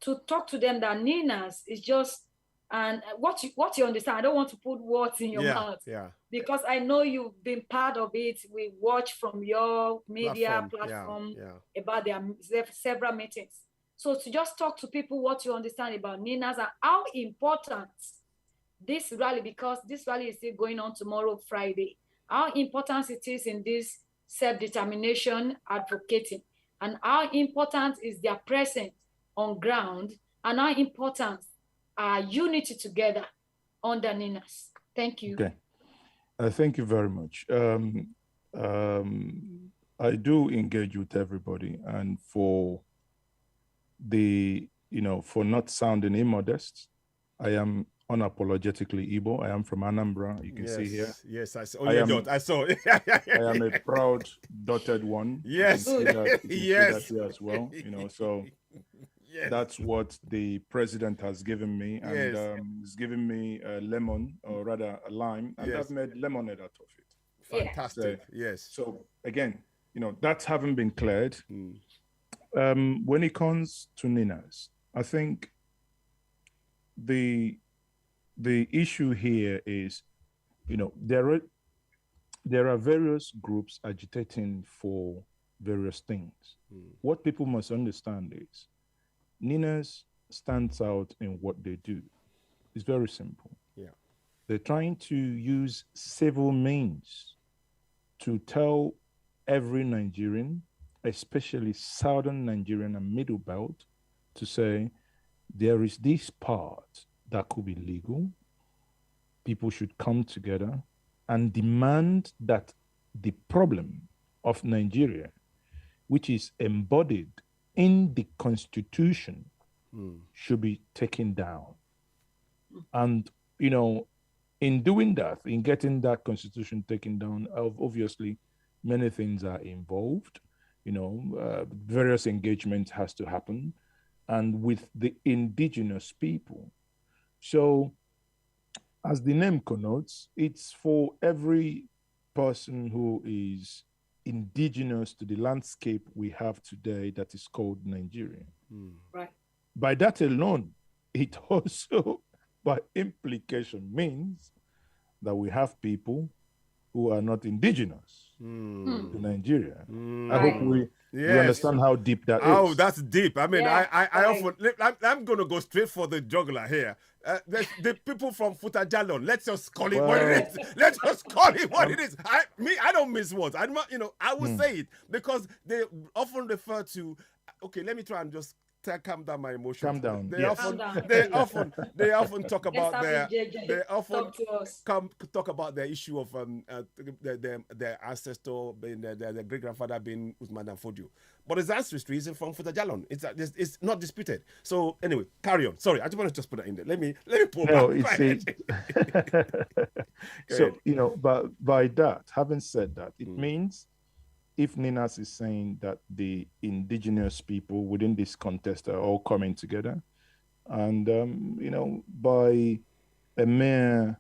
To talk to them that NINAS is just, and what you understand, I don't want to put words in your mouth, because I know you've been part of it. We watch from your media platform about their several meetings. So to just talk to people what you understand about NINAS and how important this rally, because this rally is still going on tomorrow, Friday, how important it is in this self-determination advocating, and how important is their presence on ground, and how important are unity together under NINAS. Thank you. Okay. Thank you very much. I do engage with everybody, and for not sounding immodest, I am unapologetically Igbo. I am from Anambra. You can see here. Yes, I saw. Oh, I saw. I am a proud dotted one. Yes. You can see that here as well. You know, so that's what the president has given me, and he's given me a lemon, or rather a lime, and I've made lemonade out of it. Fantastic. Yes. So again, you know, that's having been cleared. When it comes to NINAS, I think the issue here is, you know, there are various groups agitating for various things. What people must understand is NINAS stands out in what they do. It's very simple. They're trying to use civil means to tell every Nigerian, especially Southern Nigerian and Middle Belt, to say there is this part that could be legal. People should come together and demand that the problem of Nigeria, which is embodied in the Constitution, should be taken down. And, you know, in doing that, in getting that constitution taken down, obviously, many things are involved. Various engagement has to happen, and with the indigenous people. So, as the name connotes, it's for every person who is indigenous to the landscape we have today that is called Nigeria. Right. By that alone, it also, by implication, means that we have people who are not indigenous to Nigeria. I hope we understand how deep that is. Oh, that's deep. I mean, I often, I'm going to go straight for the juggler here. The people from Futajalon, let's just call it what it is. Let's just call it what it is. I don't miss words. I will say it because they often refer to, okay, let me try and just calm down my emotions. Calm down. They often talk about talk about their issue of their ancestor, their great grandfather being Usman Dan Fodio. But his ancestry is from Futajalon. It's not disputed. So anyway, carry on. Sorry, I just want to just put that in there. Let me pull back. So but by that, having said that, it means if NINAS is saying that the indigenous people within this contest are all coming together, and by a mere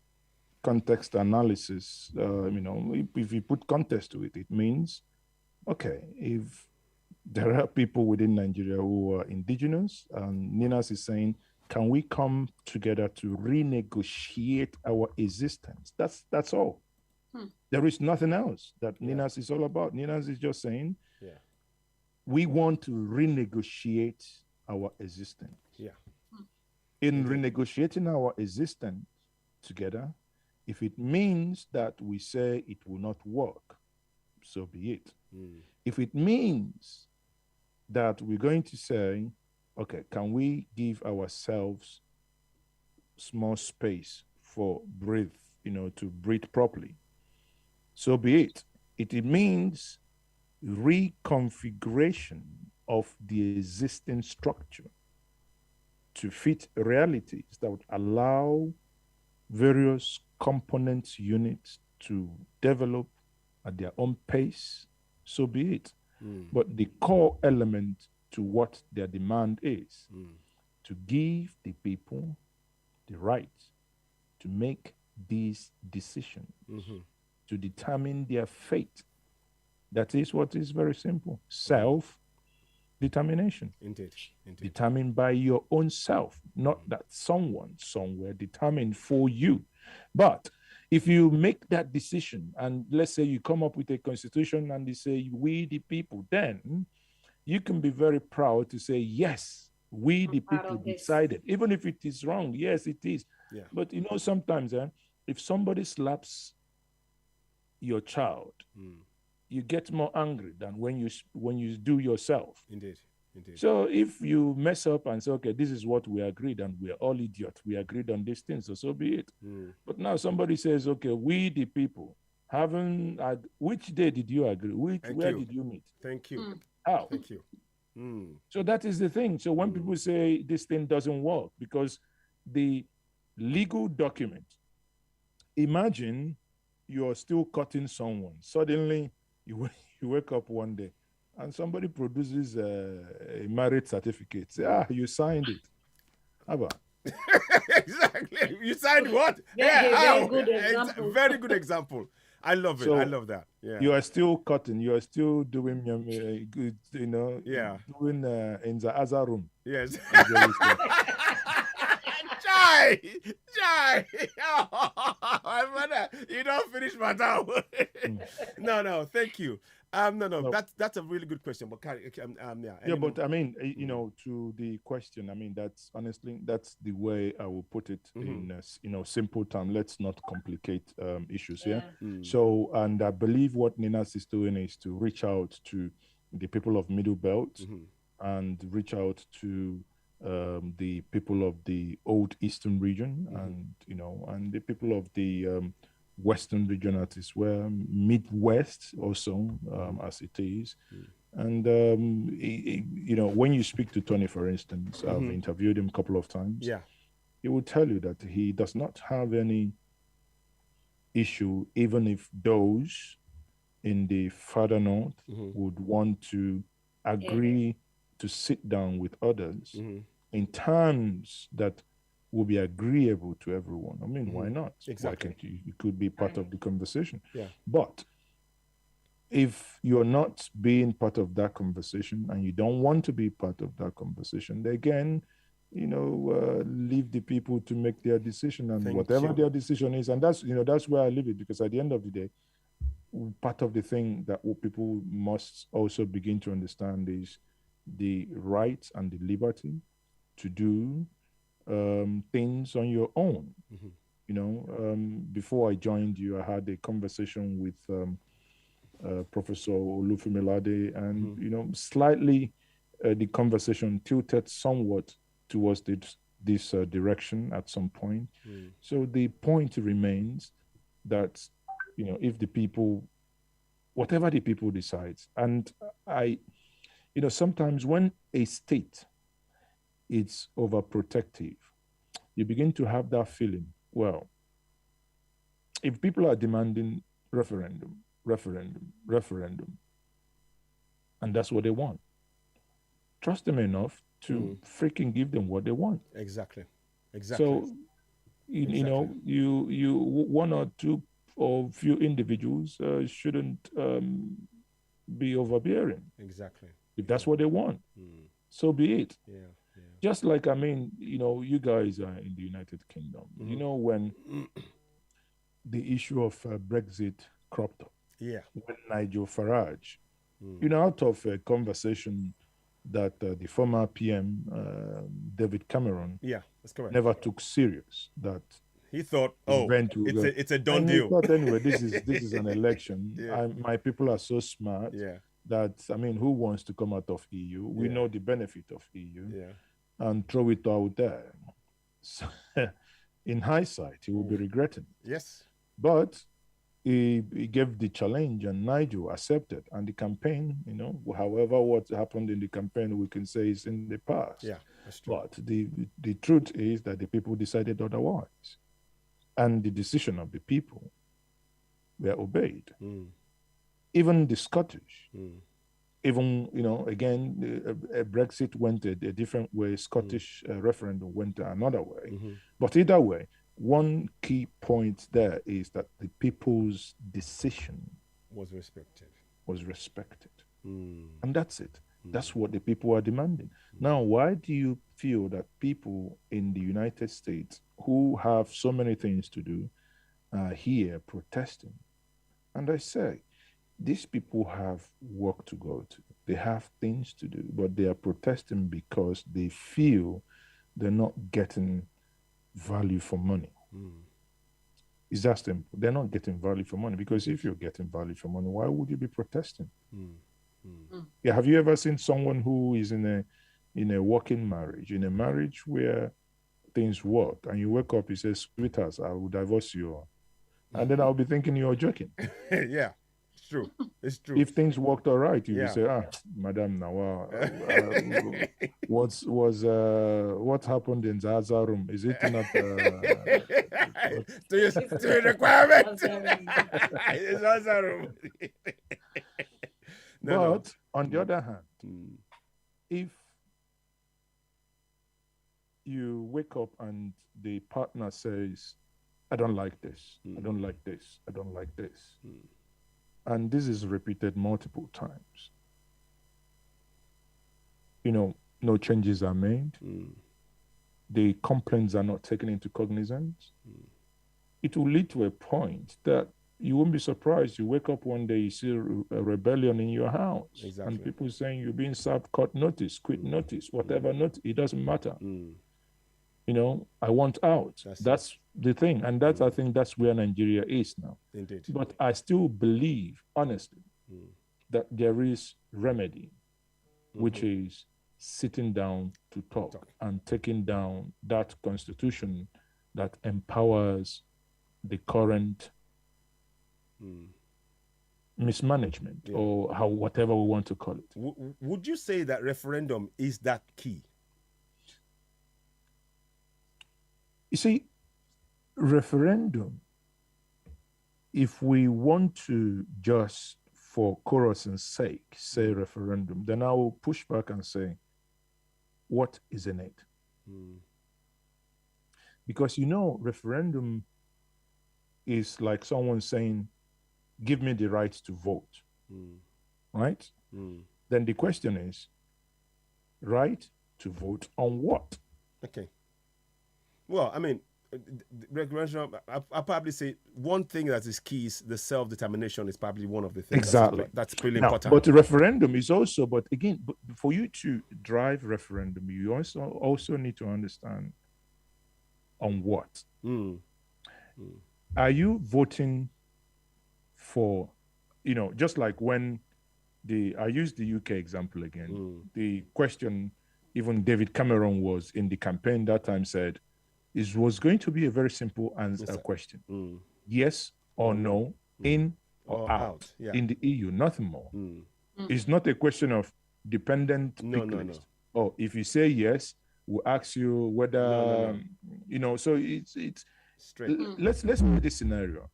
context analysis, if you put context to it, it means, okay, if there are people within Nigeria who are indigenous, and NINAS is saying, can we come together to renegotiate our existence? That's all. There is nothing else that NINAS is all about. NINAS is just saying, we want to renegotiate our existence. In renegotiating our existence together, if it means that we say it will not work, so be it. If it means that we're going to say, okay, can we give ourselves small space for to breathe properly? So be it. It means reconfiguration of the existing structure to fit realities that would allow various component units to develop at their own pace. So be it. But the core element to what their demand is to give the people the right to make these decisions, to determine their fate. That is what is very simple. Self-determination. Indeed. Determined by your own self, not that someone somewhere determined for you. But if you make that decision, and let's say you come up with a constitution and they say, we the people, then you can be very proud to say, yes, we the people decided. Even if it is wrong, yes, it is. Yeah. But sometimes if somebody slaps your child, you get more angry than when you do yourself. Indeed. So if you mess up and say, okay, this is what we agreed, and we're all idiots, we agreed on these things, so be it. But now somebody says, okay, we the people which day did you agree? Where did you meet? Thank you. How? Thank you. So that is the thing. So when people say this thing doesn't work, because the legal document, imagine you're still cutting someone. Suddenly you wake up one day and somebody produces a marriage certificate. Say, you signed it. How about? Exactly. You signed what? Very good example. Very good example. I love it. So I love that. Yeah. You are still cutting. You are still doing good. Yeah. Doing in the other room. Yes. Jai. Oh, my brother, you don't finish my time. No. Thank you. No. That's a really good question. But but I mean, to the question, I mean, that's honestly the way I will put it in simple terms. Let's not complicate issues here. So, and I believe what NINAS is doing is to reach out to the people of Middle Belt and reach out to the people of the old Eastern region and the people of the Western region as well, Midwest also, as it is. And, when you speak to Tony, for instance, I've interviewed him a couple of times. Yeah. He will tell you that he does not have any issue, even if those in the further north would want to agree to sit down with others in terms that will be agreeable to everyone. I mean, why not? Exactly. Why can't you? You could be part of the conversation. Yeah. But if you're not being part of that conversation and you don't want to be part of that conversation, then again, leave the people to make their decision, and whatever their decision is. And that's where I leave it, because at the end of the day, part of the thing that people must also begin to understand is the right and the liberty to do things on your own. Before I joined you, I had a conversation with Professor Olufemilade, and slightly the conversation tilted somewhat towards this direction at some point. So the point remains that if the people, whatever the people decides, and sometimes when a state is overprotective, you begin to have that feeling, well, if people are demanding referendum, and that's what they want, trust them enough to freaking give them what they want. Exactly. So, you one or two or few individuals shouldn't be overbearing. Exactly. If that's what they want, so be it. Yeah. Just like, you guys are in the United Kingdom. When the issue of Brexit cropped up, when Nigel Farage, out of a conversation that the former PM, David Cameron, that's correct, never took serious, that he thought, it's a done deal. He thought, anyway, this is an election. My people are so smart that, who wants to come out of EU? We know the benefit of EU, and throw it out there. So, in hindsight, he will be regretting. Yes. But he gave the challenge, and Nigel accepted. And the campaign, however, what happened in the campaign, we can say is in the past. Yeah, that's true. But the truth is that the people decided otherwise. And the decision of the people were obeyed. Even the Scottish, even, again, Brexit went a different way, Scottish referendum went another way. But either way, one key point there is that the people's decision was respected. And that's it. That's what the people are demanding. Now, why do you feel that people in the United States who have so many things to do are here protesting? And I say, these people have work to go to. They have things to do, but they are protesting because they feel they're not getting value for money. It's that simple. They're not getting value for money, because if you're getting value for money, why would you be protesting? Yeah, have you ever seen someone who is in a working marriage, in a marriage where things work, and you wake up, he says, sweetheart, I will divorce you, and then I'll be thinking you're joking. Yeah. It's true. It's true. If things worked all right, you would say, Madam Nawa, what happened in Zaza room? Is it not to your requirement? It's Zaza room. But on the other hand, if you wake up and the partner says, I don't like this, I don't like this, I don't like this, and this is repeated multiple times, no changes are made, the complaints are not taken into cognizance, it will lead to a point that you won't be surprised. You wake up one day, you see a rebellion in your house, and people saying you're being served court notice, quit notice, whatever notice, it doesn't matter. I want out. That's the thing. And that's, I think that's where Nigeria is now. Indeed. But I still believe, honestly, that there is remedy, which is sitting down to talk and taking down that constitution that empowers the current mismanagement, or whatever we want to call it. Would you say that referendum is that key? You see, referendum if we want to just for chorus's sake say referendum, then I will push back and say, what is in it? Because referendum is like someone saying, give me the right to vote, right? Then the question is, right to vote on what? Okay. Well, I mean, referendum, I'll probably say one thing that is key is the self-determination is probably one of the things. Exactly. That's really now, important. But the referendum is also, but again, for you to drive referendum, you also need to understand on what. Are you voting for, just like when I use the UK example again, the question even David Cameron was in the campaign that time said, it was going to be a very simple answer question. Yes or no, in or out. Yeah. In the EU, nothing more. It's not a question of dependent pick list. Oh, if you say yes, we'll ask you whether, so it's straight. Let's make this scenario.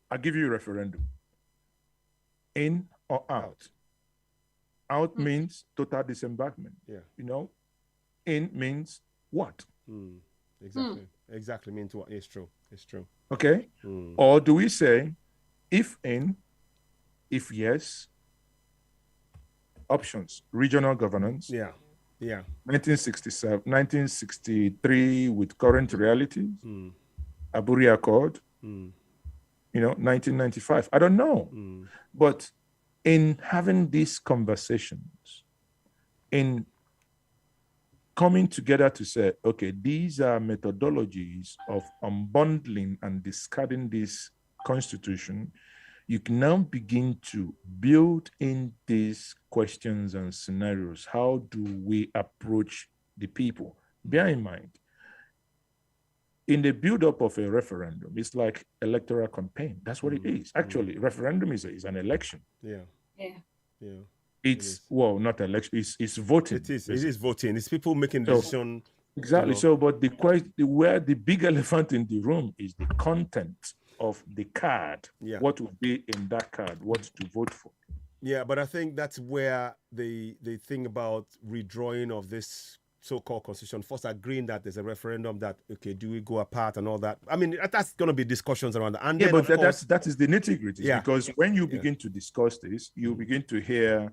I give you a referendum. In or out. Out means total disembarkment. Yeah. In means what? Exactly means what? It's true. Okay. Or do we say if in, if yes, options, regional governance? 1967, 1963 with current realities, Aburi Accord, 1995. I don't know. But in having these conversations, in coming together to say, okay, these are methodologies of unbundling and discarding this constitution, you can now begin to build in these questions and scenarios. How do we approach the people? Bear in mind, in the build-up of a referendum, it's like electoral campaign. That's what it is. Actually, referendum is an election. It's not election. It's voting. It is voting. It's people making decision. Exactly. So, but where the big elephant in the room is the content of the card. What will be in that card? What to vote for? Yeah, but I think that's where the thing about redrawing of this so-called constitution, first agreeing that there's a referendum, that okay, do we go apart and all that. I mean, that's going to be discussions around that. And but that is the nitty-gritty. Because when you begin to discuss this, you begin to hear,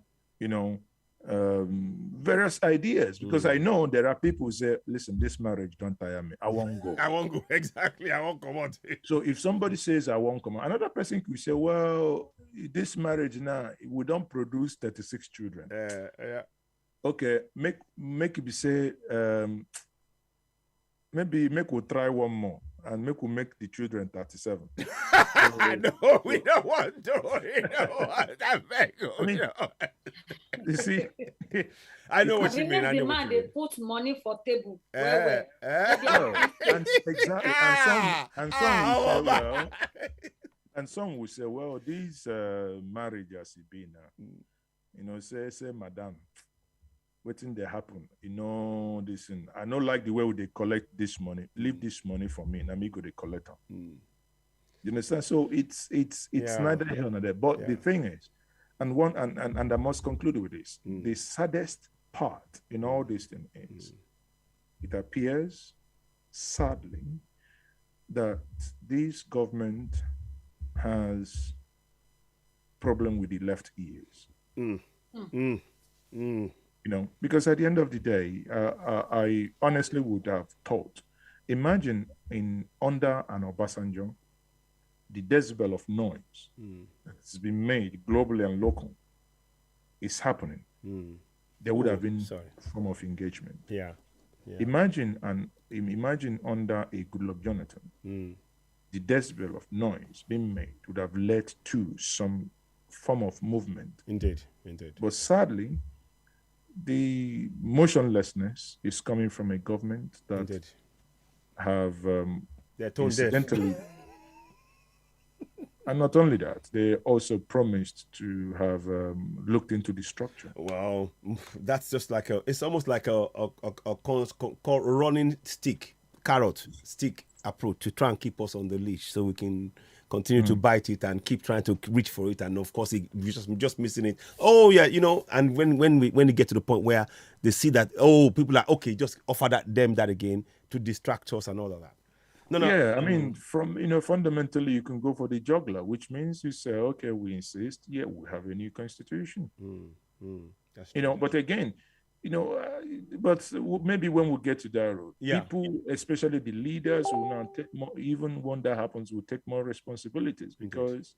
various ideas. Because I know there are people who say, listen, this marriage don't tire me. I won't go. I won't go. Exactly. I won't come out. So if somebody says I won't come out, another person could say, well, this marriage now, we don't produce 36 children. Okay, make it be say, maybe we'll try one more and we'll make the children 37. No, we don't want to. We don't want that. You see, I know what you mean. I know what you mean. They put money for table. And exactly. And some will say, well, these marriages have been now. Say, madam, waiting they happen, this and I don't like the way they collect this money. Leave this money for me, and me go they collect them. You understand? So it's neither here nor there. But the thing is, and I must conclude with this: the saddest part in all this thing is, it appears, sadly, that this government has problem with the left ears. Because at the end of the day, I honestly would have thought, imagine under an Obasanjo, the decibel of noise that's been made globally and local is happening. There would have been a form of engagement. Imagine under a Goodluck Jonathan, the decibel of noise being made would have led to some form of movement. Indeed. But sadly, the motionlessness is coming from a government that have incidentally, and not only that, they also promised to have looked into the structure. Well, that's just like it's almost like a running carrot stick approach to try and keep us on the leash so we can continue to bite it and keep trying to reach for it, and of course you're just missing it. Oh yeah, and when we get to the point where they see that people are okay, just offer them that again to distract us and all of that. No. Yeah, I mean, fundamentally, you can go for the juggler, which means you say, okay, we insist, we have a new constitution. That's true. But again, but maybe when we get to that road, people, especially the leaders, will now take more. Even when that happens, will take more responsibilities because,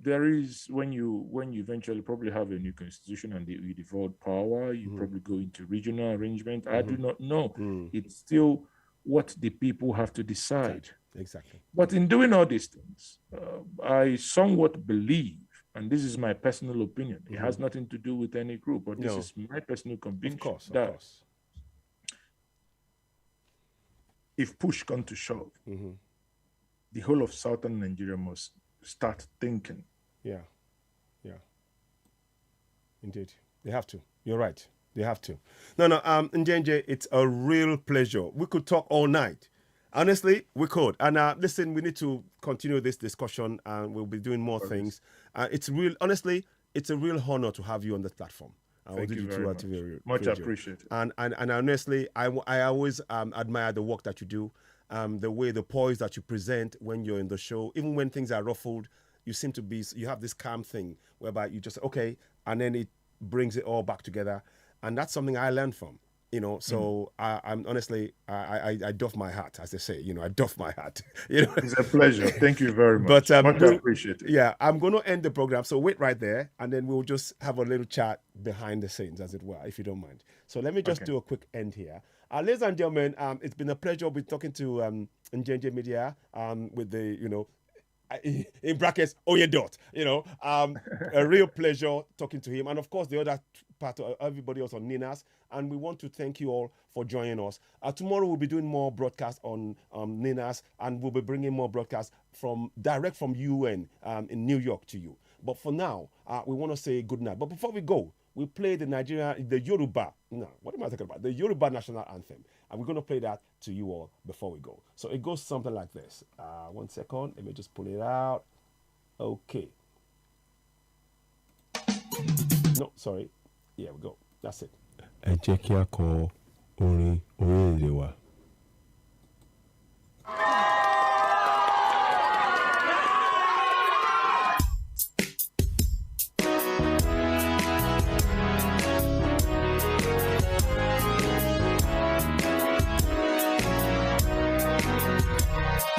there is when you eventually probably have a new constitution and you devolve power, you probably go into regional arrangement. I do not know. It's still what the people have to decide. Exactly. But in doing all these things, I somewhat believe, and this is my personal opinion, it has nothing to do with any group, but this is my personal conviction. Of course. If push comes to shove, the whole of southern Nigeria must start thinking. Yeah. Indeed. They have to. You're right. They have to. No, Njenje, it's a real pleasure. We could talk all night. Honestly, we could. And listen, we need to continue this discussion and we'll be doing more things. Honestly, it's a real honor to have you on the platform. Thank you very much. Much appreciated. And honestly, I always admire the work that you do. The way, the poise that you present when you're in the show, even when things are ruffled, you have this calm thing whereby you just, okay, and then it brings it all back together. And that's something I learned from, so I'm honestly, I doff my hat, as they say, I doff my hat. It's a pleasure. Thank you very much. But much appreciated. Yeah, I'm going to end the program. So wait right there, and then we'll just have a little chat behind the scenes, as it were, if you don't mind. So let me just do a quick end here. Ladies and gentlemen, it's been a pleasure with talking to Njenje Media with the, in brackets, Oyedot, a real pleasure talking to him. And of course, the other part of everybody else on NINAS. And we want to thank you all for joining us. Tomorrow we'll be doing more broadcasts on NINAS, and we'll be bringing more broadcasts direct from UN in New York to you. But for now, we want to say good night. But before we go, we play the Yoruba. No, what am I talking about? The Yoruba national anthem. And we're going to play that to you all before we go. So it goes something like this. 1 second. Let me just pull it out. Okay. No, sorry. Here we go. That's it. Ẹ jẹ́ kí a kọ orin orílẹ̀-èdè wa.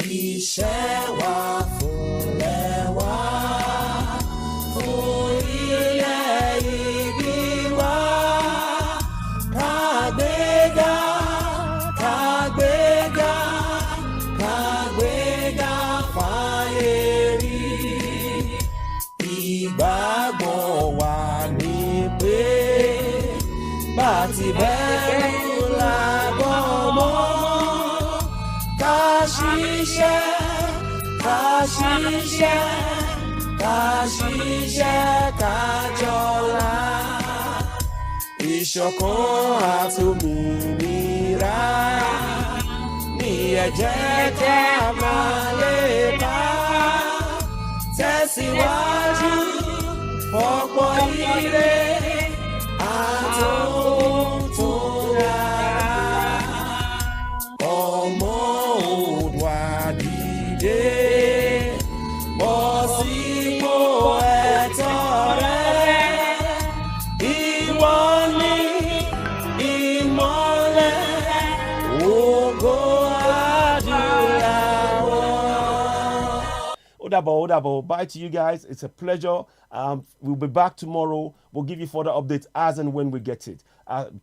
Iṣẹ́ wa fúnlẹ̀ wa, fún ilẹ̀ ìbí wa. Kàgbéga, kàgbéga, kàgbéga fáyé rí. Ìgbàgbọ́ wa ni pé bá ti bẹ̀rù lábọ̀ mọ́. Kashishe kajola, ìṣọ̀kan àtòmìnira ní ẹ jẹ́ ká máa lépa, tẹ̀síwájú ọ̀pọ̀ ire àtòhun tó dára. Ọmọ Oòduà dìde, bọ́ sípò ẹ̀tọ́ rẹ. Ìwọ ni ìmọ́lẹ̀ ògo adúláwọ̀. Odabo. Bye to you guys. It's a pleasure. We'll be back tomorrow. We'll give you further updates as and when we get it.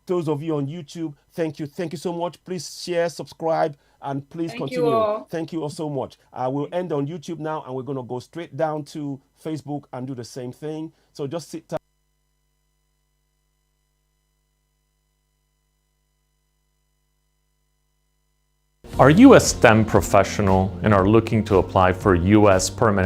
Those of you on YouTube, thank you so much. Please share, subscribe, and please continue. Thank you all so much. We'll end on YouTube now, and we're going to go straight down to Facebook and do the same thing. So just sit tight. Are you a STEM professional and are looking to apply for U.S. permanent